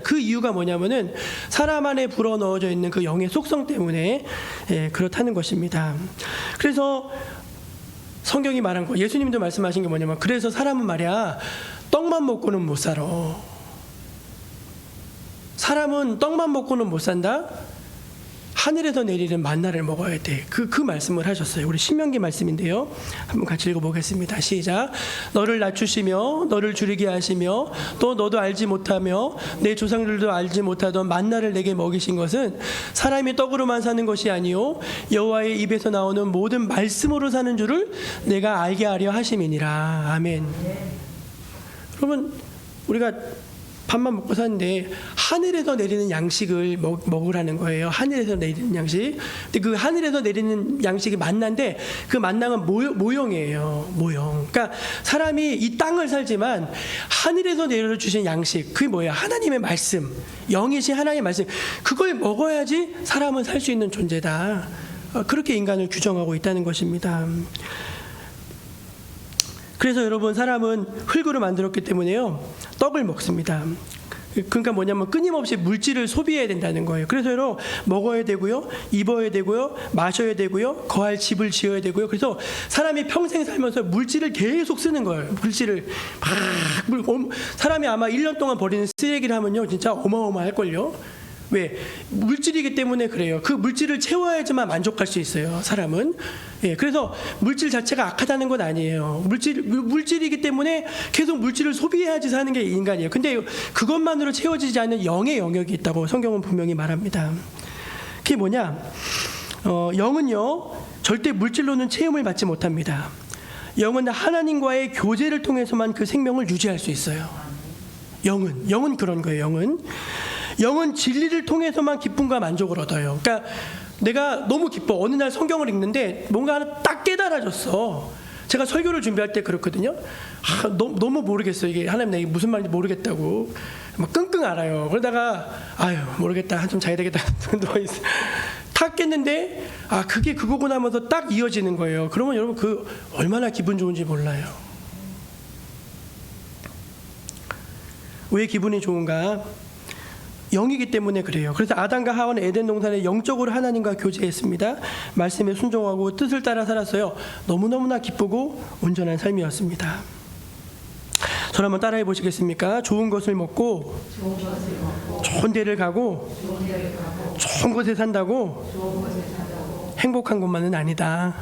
Speaker 1: 그 이유가 뭐냐면은 사람 안에 불어넣어져 있는 그 영의 속성 때문에, 예, 그렇다는 것입니다. 그래서 성경이 말한 거, 예수님도 말씀하신 게 뭐냐면, 그래서 사람은 말이야, 떡만 먹고는 못 살아. 사람은 떡만 먹고는 못 산다. 하늘에서 내리는 만나를 먹어야 돼. 그 말씀을 하셨어요. 우리 신명기 말씀인데요. 한번 같이 읽어보겠습니다. 시작. 너를 낮추시며 너를 줄이게 하시며 또 너도 알지 못하며 내 조상들도 알지 못하던 만나를 내게 먹이신 것은 사람이 떡으로만 사는 것이 아니요 여호와의 입에서 나오는 모든 말씀으로 사는 줄을 내가 알게 하려 하심이니라. 아멘. 여러분, 우리가 밥만 먹고 사는데 하늘에서 내리는 양식을 먹으라는 거예요. 하늘에서 내리는 양식. 근데 그 하늘에서 내리는 양식이 만나인데 그 만나는 모형이에요. 모형. 그러니까 사람이 이 땅을 살지만 하늘에서 내려주신 양식, 그게 뭐예요? 하나님의 말씀, 영이신 하나님의 말씀. 그걸 먹어야지 사람은 살 수 있는 존재다. 그렇게 인간을 규정하고 있다는 것입니다. 그래서 여러분, 사람은 흙으로 만들었기 때문에요, 떡을 먹습니다. 그러니까 뭐냐면 끊임없이 물질을 소비해야 된다는 거예요. 그래서 여러분, 먹어야 되고요, 입어야 되고요, 마셔야 되고요, 거할 집을 지어야 되고요. 그래서 사람이 평생 살면서 물질을 계속 쓰는 거예요. 물질을 사람이 아마 1년 동안 버리는 쓰레기를 하면요, 진짜 어마어마할걸요. 왜? 물질이기 때문에 그래요. 그 물질을 채워야지만 만족할 수 있어요, 사람은. 예, 그래서 물질 자체가 악하다는 건 아니에요. 물질이기 때문에 계속 물질을 소비해야지 사는 게 인간이에요. 근데 그것만으로 채워지지 않는 영의 영역이 있다고 성경은 분명히 말합니다. 그게 뭐냐? 영은요, 절대 물질로는 체험을 받지 못합니다. 영은 하나님과의 교제를 통해서만 그 생명을 유지할 수 있어요. 영은 그런 거예요. 영은 진리를 통해서만 기쁨과 만족을 얻어요. 그러니까 내가 너무 기뻐. 어느 날 성경을 읽는데 뭔가 하나 딱 깨달아졌어. 제가 설교를 준비할 때 그렇거든요. 너무 모르겠어. 이게 하나님 내가 무슨 말인지 모르겠다고 막 끙끙 앓아요. 그러다가 모르겠다. 한참 자야 되겠다. 누워있어. 탁 깼는데 그게 그거구나 하면서 딱 이어지는 거예요. 그러면 여러분, 그 얼마나 기분 좋은지 몰라요. 왜 기분이 좋은가? 영이기 때문에 그래요. 그래서 아담과 하와는 에덴 동산에 영적으로 하나님과 교제했습니다. 말씀에 순종하고 뜻을 따라 살았어요. 너무너무나 기쁘고 온전한 삶이었습니다. 저를 한번 따라해 보시겠습니까? 좋은 것을 먹고 좋은 데를 가고 좋은 곳에 산다고 행복한 것만은 아니다.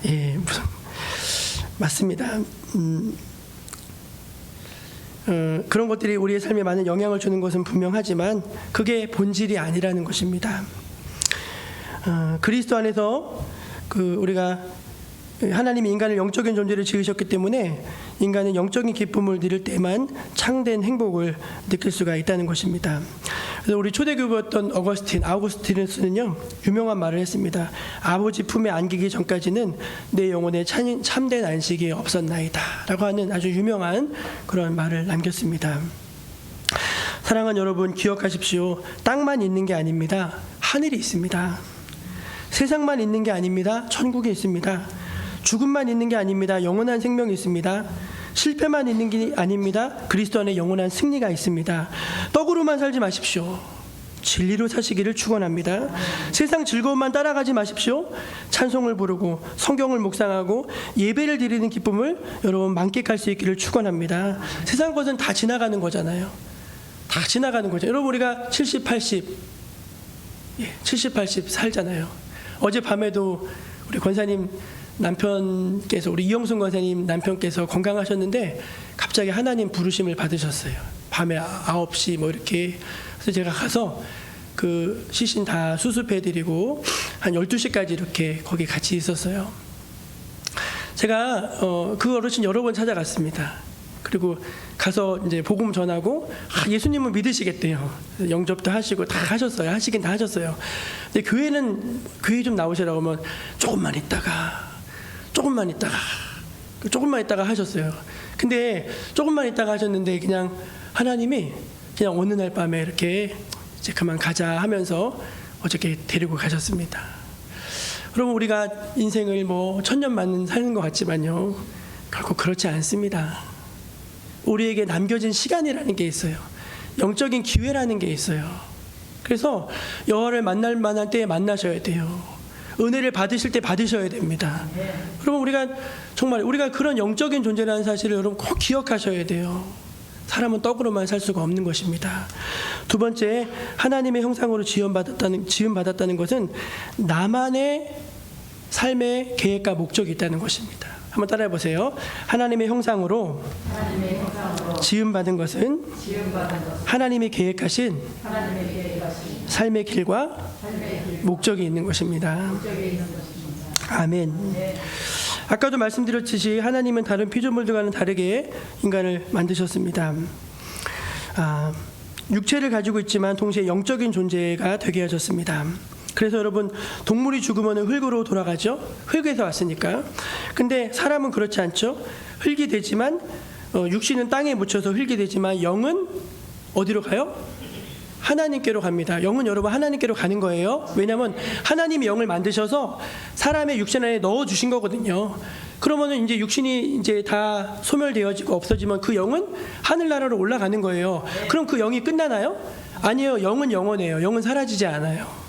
Speaker 1: 예, 맞습니다. 그런 것들이 우리의 삶에 많은 영향을 주는 것은 분명하지만 그게 본질이 아니라는 것입니다. 그리스도 안에서 우리가 하나님이 인간을 영적인 존재를 지으셨기 때문에 인간은 영적인 기쁨을 누릴 때만 참된 행복을 느낄 수가 있다는 것입니다. 그래서 우리 초대교부였던 아우구스티누스는요 유명한 말을 했습니다. 아버지 품에 안기기 전까지는 내 영혼에 참된 안식이 없었나이다 라고 하는 아주 유명한 그런 말을 남겼습니다. 사랑하는 여러분, 기억하십시오. 땅만 있는 게 아닙니다. 하늘이 있습니다. 세상만 있는 게 아닙니다. 천국이 있습니다. 죽음만 있는 게 아닙니다. 영원한 생명이 있습니다. 실패만 있는 게 아닙니다. 그리스도 안에 영원한 승리가 있습니다. 떡으로만 살지 마십시오. 진리로 사시기를 축원합니다. 세상 즐거움만 따라가지 마십시오. 찬송을 부르고 성경을 묵상하고 예배를 드리는 기쁨을 여러분 만끽할 수 있기를 축원합니다. 세상 것은 다 지나가는 거잖아요. 다 지나가는 거죠. 여러분 우리가 70, 80 살잖아요. 어젯밤에도 우리 권사님 남편께서, 우리 이영순 권사님 남편께서 건강하셨는데 갑자기 하나님 부르심을 받으셨어요. 밤에 9시 뭐 이렇게. 그래서 제가 가서 그 시신 다 수습해드리고 한 12시까지 이렇게 거기 같이 있었어요. 제가 그 어르신 여러 번 찾아갔습니다. 그리고 가서 이제 복음 전하고 예수님은 믿으시겠대요. 영접도 하시고 다 하셨어요. 하시긴 다 하셨어요. 근데 교회 좀 나오시라고 하면 조금만 있다가 하셨어요. 근데 조금만 있다가 하셨는데 그냥 하나님이 그냥 어느 날 밤에 이렇게 이제 그만 가자 하면서 어저께 데리고 가셨습니다. 여러분 우리가 인생을 뭐 1000년만 사는 것 같지만요, 결코 그렇지 않습니다. 우리에게 남겨진 시간이라는 게 있어요. 영적인 기회라는 게 있어요. 그래서 여호와를 만날 만한 때에 만나셔야 돼요. 은혜를 받으실 때 받으셔야 됩니다. 여러분 우리가 그런 영적인 존재라는 사실을 여러분 꼭 기억하셔야 돼요. 사람은 떡으로만 살 수가 없는 것입니다. 두 번째, 하나님의 형상으로 지음받았다는 것은 나만의 삶의 계획과 목적이 있다는 것입니다. 한번 따라해 보세요. 하나님의 형상으로 지음받은 것은 하나님이 계획하신 삶의 길과 목적이 있는 것입니다. 아멘. 아까도 말씀드렸듯이 하나님은 다른 피조물들과는 다르게 인간을 만드셨습니다. 육체를 가지고 있지만 동시에 영적인 존재가 되게 하셨습니다. 그래서 여러분 동물이 죽으면 흙으로 돌아가죠. 흙에서 왔으니까. 근데 사람은 그렇지 않죠. 흙이 되지만 육신은 땅에 묻혀서 흙이 되지만 영은 어디로 가요? 하나님께로 갑니다. 영은 여러분 하나님께로 가는 거예요. 왜냐하면 하나님이 영을 만드셔서 사람의 육신 안에 넣어 주신 거거든요. 그러면은 이제 육신이 이제 다 소멸되어지고 없어지면 그 영은 하늘나라로 올라가는 거예요. 그럼 그 영이 끝나나요? 아니에요. 영은 영원해요. 영은 사라지지 않아요.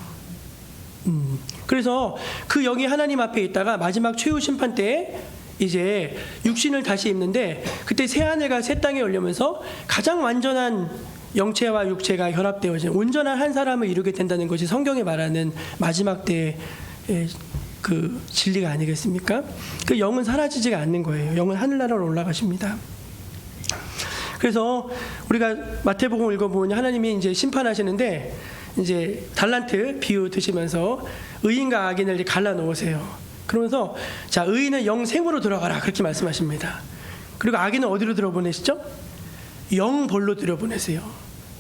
Speaker 1: 그래서 그 영이 하나님 앞에 있다가 마지막 최후 심판 때에 이제 육신을 다시 입는데, 그때 새 하늘과 새 땅에 올려면서 가장 완전한 영체와 육체가 결합되어진 온전한 한 사람을 이루게 된다는 것이 성경이 말하는 마지막 때의 그 진리가 아니겠습니까? 그 영은 사라지지가 않는 거예요. 영은 하늘나라로 올라가십니다. 그래서 우리가 마태복음 읽어보니 하나님이 이제 심판하시는데 이제 달란트 비유 드시면서 의인과 악인을 갈라 놓으세요. 그러면서 자, 의인은 영생으로 들어가라 그렇게 말씀하십니다. 그리고 악인은 어디로 들어보내시죠? 영벌로 들여보내세요.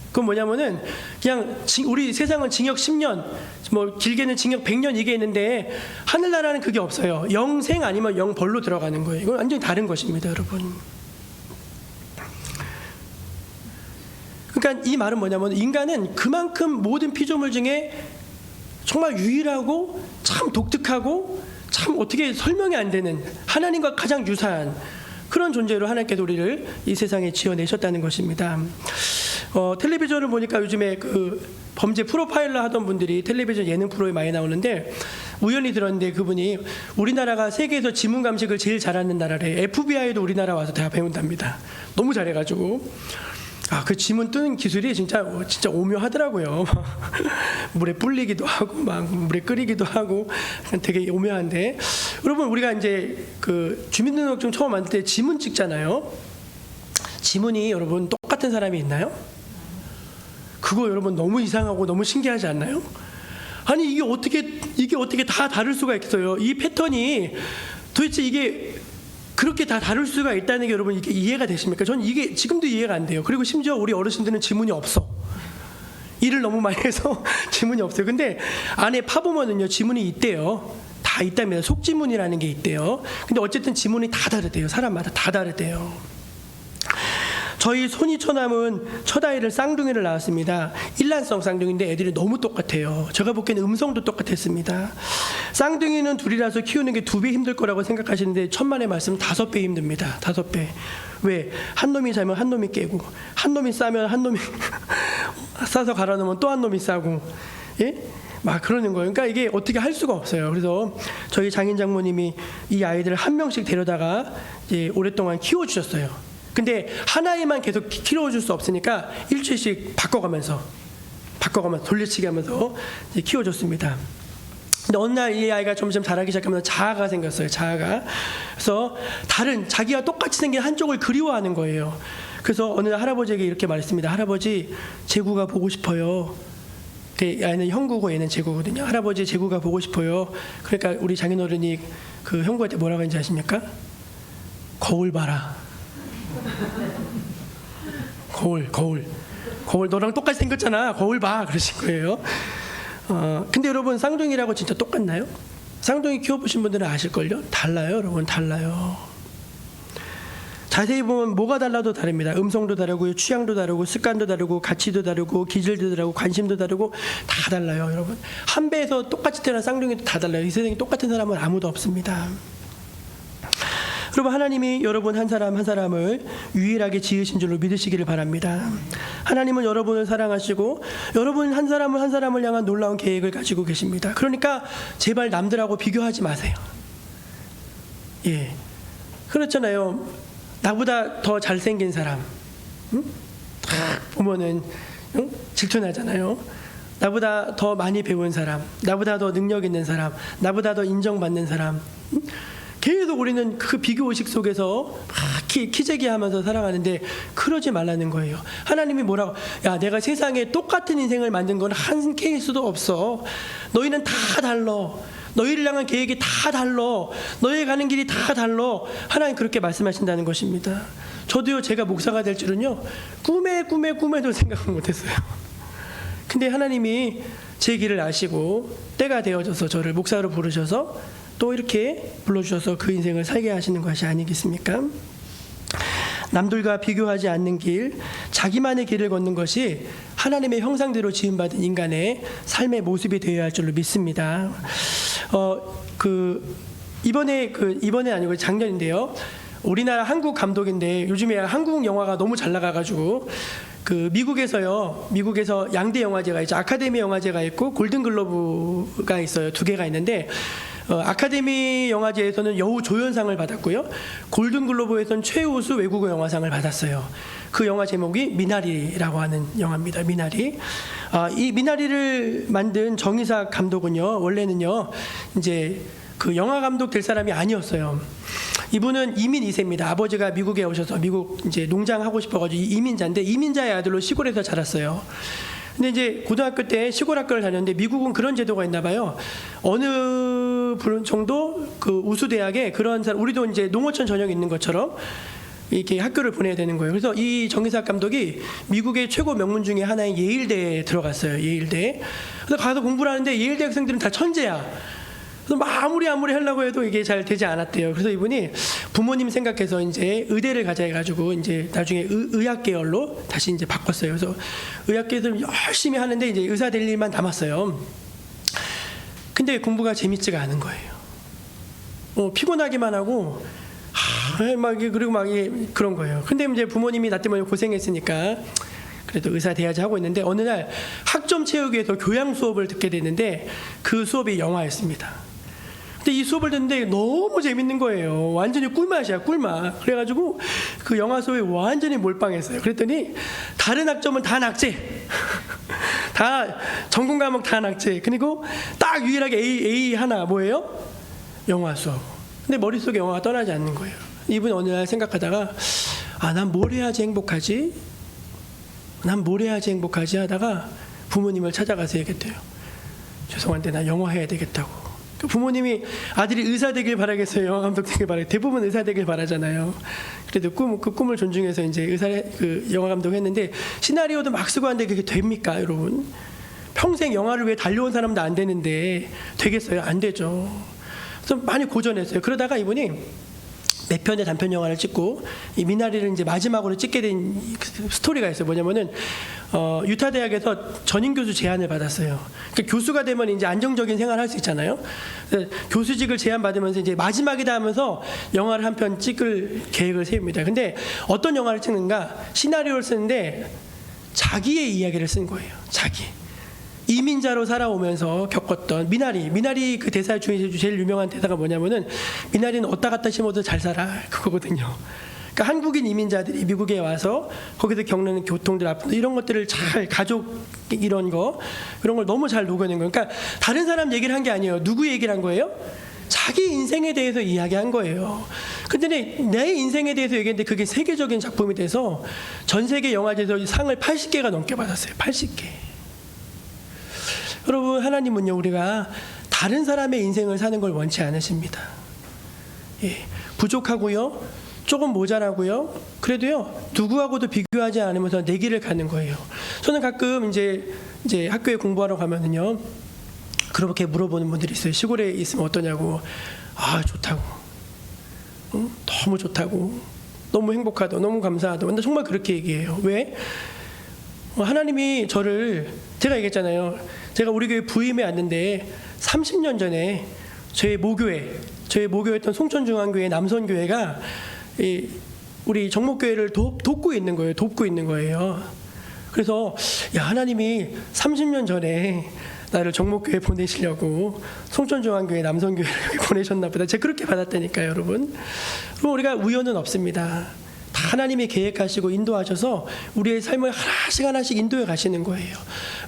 Speaker 1: 그건 뭐냐면은 그냥 우리 세상은 징역 10년, 뭐 길게는 징역 100년 이게 있는데 하늘나라는 그게 없어요. 영생 아니면 영벌로 들어가는 거예요. 이건 완전히 다른 것입니다, 여러분. 그러니까 이 말은 뭐냐면 인간은 그만큼 모든 피조물 중에 정말 유일하고 참 독특하고 참 어떻게 설명이 안 되는 하나님과 가장 유사한 그런 존재로 하나님께서 우리를 이 세상에 지어내셨다는 것입니다. 텔레비전을 보니까 요즘에 그 범죄 프로파일러 하던 분들이 텔레비전 예능 프로에 많이 나오는데 우연히 들었는데 그분이 우리나라가 세계에서 지문 감식을 제일 잘하는 나라래. FBI도 우리나라 와서 다 배운답니다. 너무 잘해가지고. 그 지문 뜨는 기술이 진짜 오묘하더라고요. 물에 불리기도 하고 막 물에 끓이기도 하고 되게 오묘한데, 여러분 우리가 이제 그 주민등록증 처음 만들 때 지문 찍잖아요. 지문이 여러분 똑같은 사람이 있나요? 그거 여러분 너무 이상하고 너무 신기하지 않나요? 아니 이게 어떻게 다 다를 수가 있어요. 이 패턴이 도대체 이게 그렇게 다 다룰 수가 있다는 게 여러분 이게 이해가 되십니까? 전 이게 지금도 이해가 안 돼요. 그리고 심지어 우리 어르신들은 지문이 없어. 일을 너무 많이 해서 지문이 없어요. 근데 안에 파보면은요 지문이 있대요. 다 있답니다. 속지문이라는 게 있대요. 근데 어쨌든 지문이 다 다르대요. 사람마다 다 다르대요. 저희 손이처남은 첫 아이를 쌍둥이를 낳았습니다. 일란성 쌍둥이인데 애들이 너무 똑같아요. 제가 보기에는 음성도 똑같았습니다. 쌍둥이는 둘이라서 키우는 게 2배 힘들 거라고 생각하시는데 천만의 말씀 5배 힘듭니다. 5배. 왜? 한 놈이 자면 한 놈이 깨고, 한 놈이 싸면 한 놈이 싸서 갈아 놓으면 또 한 놈이 싸고, 예? 막 그러는 거예요. 그러니까 이게 어떻게 할 수가 없어요. 그래서 저희 장인 장모님이 이 아이들을 한 명씩 데려다가 이제 오랫동안 키워주셨어요. 근데 하나에만 계속 키워줄 수 없으니까 일주일씩 바꿔가면서 돌려치기 하면서 이제 키워줬습니다. 근데 어느 날 이 아이가 점점 자라기 시작하면서 자아가 생겼어요. 자아가. 그래서 다른 자기와 똑같이 생긴 한쪽을 그리워하는 거예요. 그래서 어느 날 할아버지에게 이렇게 말했습니다. 할아버지, 제구가 보고 싶어요. 얘는 형구고 얘는 제구거든요. 할아버지, 제구가 보고 싶어요. 그러니까 우리 장인어른이 그 형구한테 뭐라고 했는지 아십니까? 거울 봐라. 거울 너랑 똑같이 생겼잖아. 거울 봐. 그러신 거예요. 근데 여러분 쌍둥이라고 진짜 똑같나요? 쌍둥이 키워보신 분들은 아실걸요? 달라요, 여러분. 달라요. 자세히 보면 뭐가 달라도 다릅니다. 음성도 다르고 취향도 다르고 습관도 다르고 가치도 다르고 기질도 다르고 관심도 다르고 다 달라요, 여러분. 한 배에서 똑같이 태어난 쌍둥이도 다 달라요. 이 세상에 똑같은 사람은 아무도 없습니다. 여러분, 하나님이 여러분 한 사람 한 사람을 유일하게 지으신 줄로 믿으시기를 바랍니다. 하나님은 여러분을 사랑하시고 여러분 한 사람을 한 사람을 향한 놀라운 계획을 가지고 계십니다. 그러니까 제발 남들하고 비교하지 마세요. 예, 그렇잖아요. 나보다 더 잘생긴 사람, 응? 보면은 질투나잖아요. 나보다 더 많이 배운 사람, 나보다 더 능력 있는 사람, 나보다 더 인정받는 사람, 응? 계속 우리는 그 비교의식 속에서 막 키재기하면서 살아가는데 그러지 말라는 거예요. 하나님이 뭐라고? 야, 내가 세상에 똑같은 인생을 만든 건 한 케이스도 없어. 너희는 다 달라. 너희를 향한 계획이 다 달라. 너희 가는 길이 다 달라. 하나님 그렇게 말씀하신다는 것입니다. 저도요, 제가 목사가 될 줄은요 꿈에도 생각을 못했어요. 근데 하나님이 제 길을 아시고 때가 되어져서 저를 목사로 부르셔서 또 이렇게 불러주셔서 그 인생을 살게 하시는 것이 아니겠습니까? 남들과 비교하지 않는 길, 자기만의 길을 걷는 것이 하나님의 형상대로 지음받은 인간의 삶의 모습이 되어야 할 줄로 믿습니다. 이번에 아니고 작년인데요. 우리나라 한국 감독인데 요즘에 한국 영화가 너무 잘 나가가지고 그 미국에서 양대 영화제가 있죠. 아카데미 영화제가 있고 골든글로브가 있어요. 2개가 있는데 아카데미 영화제에서는 여우 조연상을 받았고요. 골든글로브에서는 최우수 외국어 영화상을 받았어요. 그 영화 제목이 미나리라고 하는 영화입니다. 미나리. 이 미나리를 만든 정의삭 감독은요, 원래는요, 이제 그 영화 감독 될 사람이 아니었어요. 이분은 이민 2세입니다. 아버지가 미국에 오셔서 미국 이제 농장 하고 싶어가지고 이민자인데 이민자의 아들로 시골에서 자랐어요. 근데 이제 고등학교 때 시골 학교를 다녔는데 미국은 그런 제도가 있나 봐요. 어느 정도 그 우수 대학에 그런 사람, 우리도 이제 농어촌 전형이 있는 것처럼 이렇게 학교를 보내야 되는 거예요. 그래서 이 정의삭 감독이 미국의 최고 명문 중에 하나인 예일대에 들어갔어요. 예일대. 그래서 가서 공부를 하는데 예일대 학생들은 다 천재야. 그래서 아무리 하려고 해도 이게 잘 되지 않았대요. 그래서 이분이 부모님 생각해서 이제 의대를 가자 해가지고 이제 나중에 의학 계열로 다시 이제 바꿨어요. 그래서 의학 계열을 열심히 하는데 이제 의사 될 일만 남았어요. 근데 공부가 재밌지가 않은 거예요. 피곤하기만 하고 그리고 그런 거예요. 근데 이제 부모님이 나 때문에 고생했으니까 그래도 의사 돼야지 하고 있는데 어느 날 학점 채우기에서 교양 수업을 듣게 됐는데 그 수업이 영화였습니다. 근데 이 수업을 듣는데 너무 재밌는 거예요. 완전히 꿀맛이야, 꿀맛. 그래가지고 그 영화 수업에 완전히 몰빵했어요. 그랬더니 다른 학점은 다 낙제. 다 전공 과목 다 낙제. 그리고 딱 유일하게 A 하나 뭐예요? 영화 수업. 근데 머릿속에 영화가 떠나지 않는 거예요. 이분이 어느 날 생각하다가 난 뭘 해야지 행복하지? 난 뭘 해야지 행복하지 하다가 부모님을 찾아가서 얘기했대요. 죄송한데 나 영화 해야 되겠다고. 부모님이 아들이 의사 되길 바라겠어요, 영화 감독 되길 바라겠어요? 대부분 의사 되길 바라잖아요. 그래도 그 꿈을 존중해서 이제 영화 감독 했는데, 시나리오도 막 쓰고 하는데 그게 됩니까, 여러분? 평생 영화를 왜 달려온 사람도 안 되는데 되겠어요? 안 되죠. 그래서 많이 고전했어요. 그러다가 이분이 몇 편의 단편 영화를 찍고 이 미나리를 이제 마지막으로 찍게 된 스토리가 있어요. 뭐냐면은 유타 대학에서 전임 교수 제안을 받았어요. 그러니까 교수가 되면 이제 안정적인 생활을 할 수 있잖아요. 그래서 교수직을 제안 받으면서 이제 마지막이다 하면서 영화를 한 편 찍을 계획을 세웁니다. 근데 어떤 영화를 찍는가? 시나리오를 쓰는데 자기의 이야기를 쓴 거예요. 자기. 이민자로 살아오면서 겪었던 미나리 그 대사 중에서 제일 유명한 대사가 뭐냐면은, 미나리는 어디다 갖다 심어도 잘 살아, 그거거든요. 그러니까 한국인 이민자들이 미국에 와서 거기서 겪는 교통들, 아픔, 이런 것들을 잘, 가족 이런 걸 너무 잘 녹여낸 거예요. 그러니까 다른 사람 얘기를 한 게 아니에요. 누구 얘기를 한 거예요? 자기 인생에 대해서 이야기한 거예요. 근데 내 인생에 대해서 얘기했는데 그게 세계적인 작품이 돼서 전 세계 영화제에서 상을 80개가 넘게 받았어요. 80개. 여러분, 하나님은요, 우리가 다른 사람의 인생을 사는 걸 원치 않으십니다. 예, 부족하고요, 조금 모자라고요, 그래도요 누구하고도 비교하지 않으면서 내 길을 가는 거예요. 저는 가끔 이제 학교에 공부하러 가면은요, 그렇게 물어보는 분들이 있어요. 시골에 있으면 어떠냐고. 아, 좋다고. 응? 너무 좋다고. 너무 행복하다. 너무 감사하다. 근데 정말 그렇게 얘기해요. 왜? 하나님이 제가 얘기했잖아요. 제가 우리 교회 부임해 왔는데 30년 전에 저희 모교였던 송천중앙교회 남선교회가 우리 정목교회를 돕고 있는 거예요. 그래서 하나님이 30년 전에 나를 정목교회 보내시려고 송천중앙교회 남선교회를 보내셨나 보다. 제가 그렇게 받았다니까요, 여러분. 그럼 우리가 우연은 없습니다. 다 하나님이 계획하시고 인도하셔서 우리의 삶을 하나씩 인도해 가시는 거예요.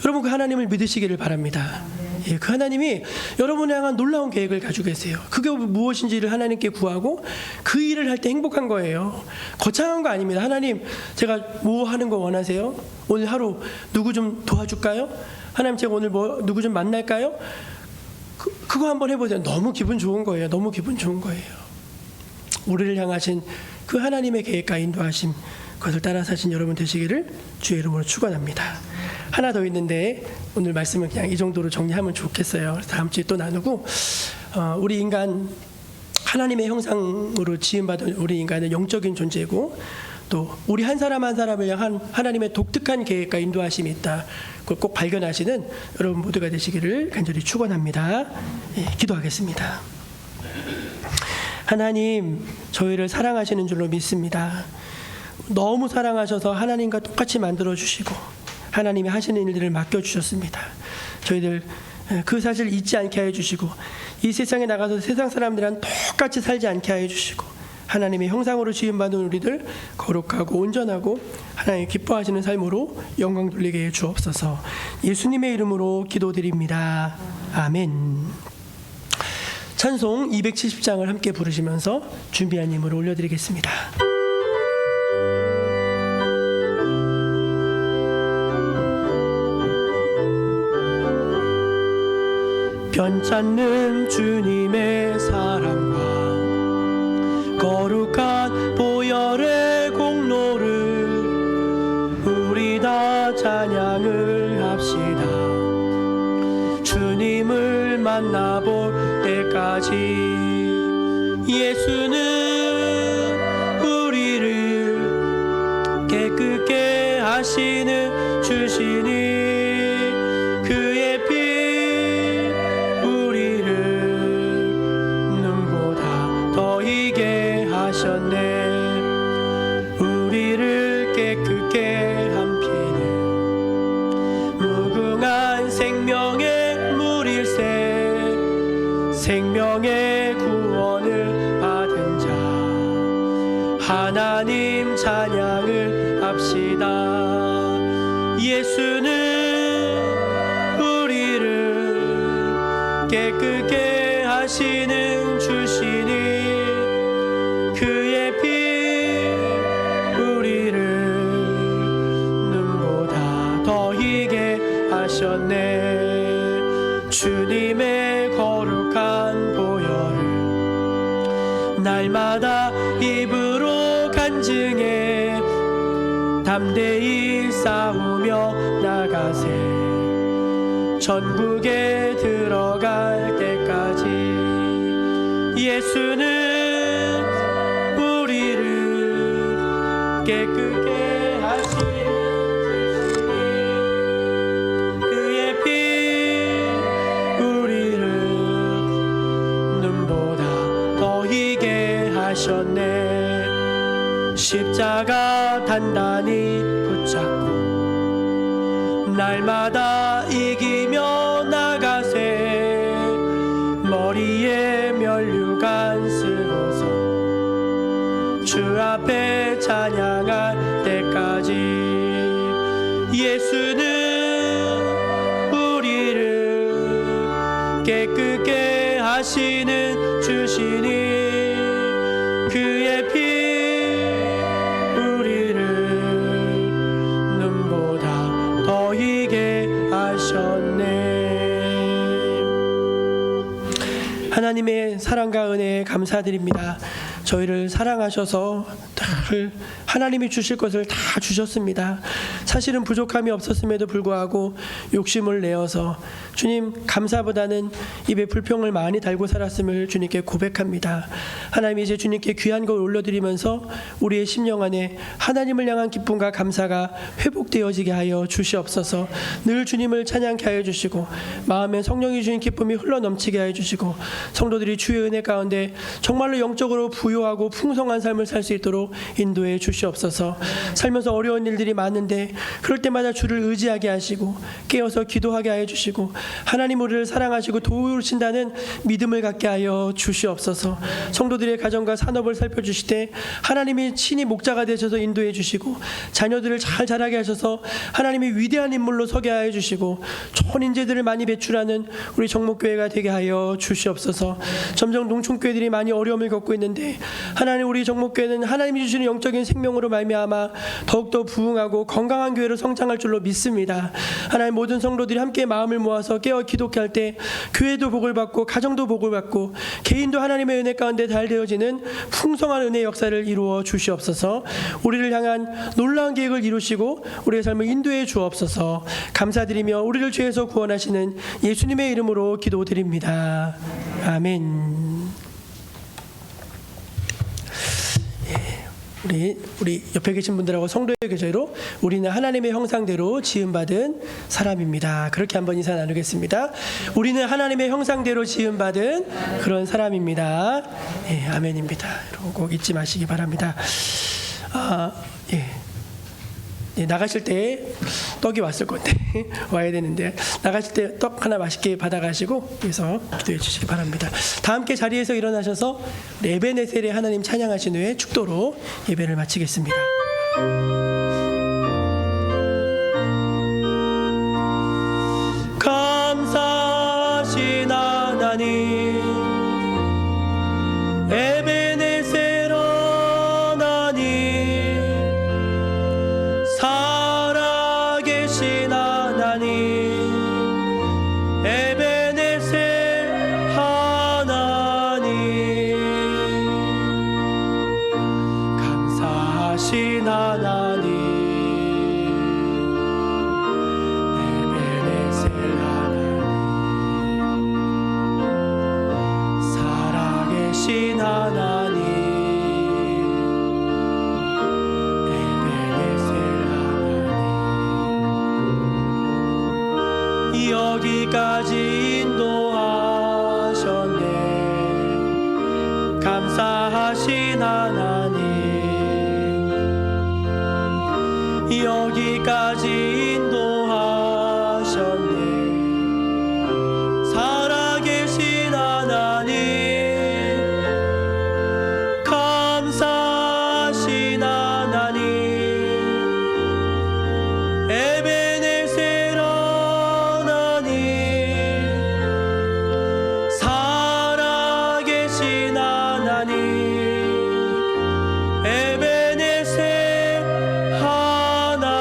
Speaker 1: 여러분, 그 하나님을 믿으시기를 바랍니다. 예, 그 하나님이 여러분을 향한 놀라운 계획을 가지고 계세요. 그게 무엇인지를 하나님께 구하고 그 일을 할 때 행복한 거예요. 거창한 거 아닙니다. 하나님, 제가 뭐 하는 거 원하세요? 오늘 하루 누구 좀 도와줄까요? 하나님, 제가 오늘 누구 좀 만날까요? 그거 한번 해보세요. 너무 기분 좋은 거예요. 너무 기분 좋은 거예요. 우리를 향하신 그 하나님의 계획과 인도하심, 그것을 따라 사신 여러분 되시기를 주의 이름으로 축원합니다. 하나 더 있는데 오늘 말씀은 그냥 이 정도로 정리하면 좋겠어요. 다음 주에 또 나누고, 우리 인간, 하나님의 형상으로 지음받은 우리 인간은 영적인 존재고, 또 우리 한 사람 한 사람을 향한 하나님의 독특한 계획과 인도하심이 있다. 그걸 꼭 발견하시는 여러분 모두가 되시기를 간절히 축원합니다. 예, 기도하겠습니다. 하나님, 저희를 사랑하시는 줄로 믿습니다. 너무 사랑하셔서 하나님과 똑같이 만들어주시고 하나님이 하시는 일들을 맡겨주셨습니다. 저희들 그 사실을 잊지 않게 해주시고 이 세상에 나가서 세상 사람들이랑 똑같이 살지 않게 해주시고 하나님의 형상으로 지음받은 우리들 거룩하고 온전하고 하나님 기뻐하시는 삶으로 영광 돌리게 해 주옵소서. 예수님의 이름으로 기도드립니다. 아멘. 찬송 270장을 함께 부르시면서 준비한 예물을 올려드리겠습니다. 변찮는 주님의 사랑과 거룩한 보혈의 공로를 우리 다 찬양을 합시다. 주님을 만나볼 때까지 예수는 우리를 깨끗게 하시는 주시니 그의 피 우리를 눈보다 더 희게 하셨네. 우리를 깨끗게 한 피는 무궁한 생명의 물일세. 생명의 구원을 받은 자 하나님 찬양을 합시다. 예수는 우리를 깨끗게 하시는 주시니 그의 피 우리를 눈보다 더 희게 하셨네. 주님의 거룩한 산증에 담대히 싸우며 나가세. 전국에 들어갈 때까지 예수는 우리를 깨끗게 하시는 그의 피 우리를 눈보다 더 희게 하셨네. 십자가 단단히 붙잡고 날마다 이기며 나가세. 머리에 면류관 쓰고서 주 앞에 찬양할 때까지 예수는 우리를 깨끗게 하시는 주시니 그의 피 우리를 눈보다 더 희게 하셨네. 하나님의 사랑과 은혜에 감사드립니다. 저희를 사랑하셔서 하나님이 주실 것을 다 주셨습니다. 사실은 부족함이 없었음에도 불구하고 욕심을 내어서 주님 감사보다는 입에 불평을 많이 달고 살았음을 주님께 고백합니다. 하나님 이제 주님께 귀한 걸 올려드리면서 우리의 심령 안에 하나님을 향한 기쁨과 감사가 회복되어지게 하여 주시옵소서. 늘 주님을 찬양케 하여 주시고 마음에 성령이 주신 기쁨이 흘러넘치게 하여 주시고 성도들이 주의 은혜 가운데 정말로 영적으로 부유하고 풍성한 삶을 살 수 있도록 인도해 주시옵소서. 살면서 어려운 일들이 많은데 그럴 때마다 주를 의지하게 하시고 깨어서 기도하게 하여 주시고 하나님 우리를 사랑하시고 도우신다는 믿음을 갖게 하여 주시옵소서. 성도들의 가정과 산업을 살펴주시되 하나님이 친히 목자가 되셔서 인도해 주시고 자녀들을 잘 자라게 하셔서 하나님이 위대한 인물로 서게 하여 주시고 좋은 인재들을 많이 배출하는 우리 정목교회가 되게 하여 주시옵소서. 점점 농촌교회들이 많이 어려움을 겪고 있는데 하나님 우리 정목교회는 하나님이 주시는 영적인 생명으로 말미암아 더욱더 부흥하고 건강한 교회로 성장할 줄로 믿습니다. 하나님 모든 성도들이 함께 마음을 모아서 깨어 기도케 할 때 교회도 복을 받고 가정도 복을 받고 개인도 하나님의 은혜 가운데 달되어지는 풍성한 은혜의 역사를 이루어 주시옵소서. 우리를 향한 놀라운 계획을 이루시고 우리의 삶을 인도해 주옵소서. 감사드리며 우리를 죄에서 구원하시는 예수님의 이름으로 기도드립니다. 아멘. 우리 옆에 계신 분들하고 성도의 교제로 우리는 하나님의 형상대로 지음받은 사람입니다. 그렇게 한번 인사 나누겠습니다. 우리는 하나님의 형상대로 지음받은 그런 사람입니다. 예, 아멘입니다. 여러분 꼭 잊지 마시기 바랍니다. 나가실 때 떡이 왔을 건데 와야 되는데 나가실 때 떡 하나 맛있게 받아가시고 그래서 기도해 주시기 바랍니다. 다 함께 자리에서 일어나셔서 에베네셀의 하나님 찬양하신 후에 축도로 예배를 마치겠습니다. 감사하신 하나님 에베네셀 하나님 살아계신 하나님 에베네셀 하나님 감사하신 하나님 에베네셀 하나님 살아계신 하나님 여기까지 인도하셨네. 감사하신 하나님 여기까지 인도하셨네. 살아계신 하나님 감사하신 하나님 에베네셀 살아계신 하나님 에베네셀 하나님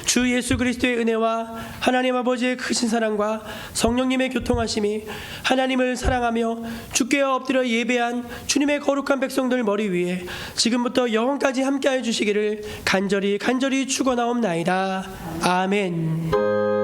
Speaker 1: 주 예수 그리스도의 은혜와 하나님 아버지의 크신 사랑과 성령님의 교통하심이 하나님을 사랑하며 주께 엎드려 예배한 주님의 거룩한 백성들 머리 위에 지금부터 영원까지 함께하여 주시기를 간절히 축원하옵나이다. 아멘.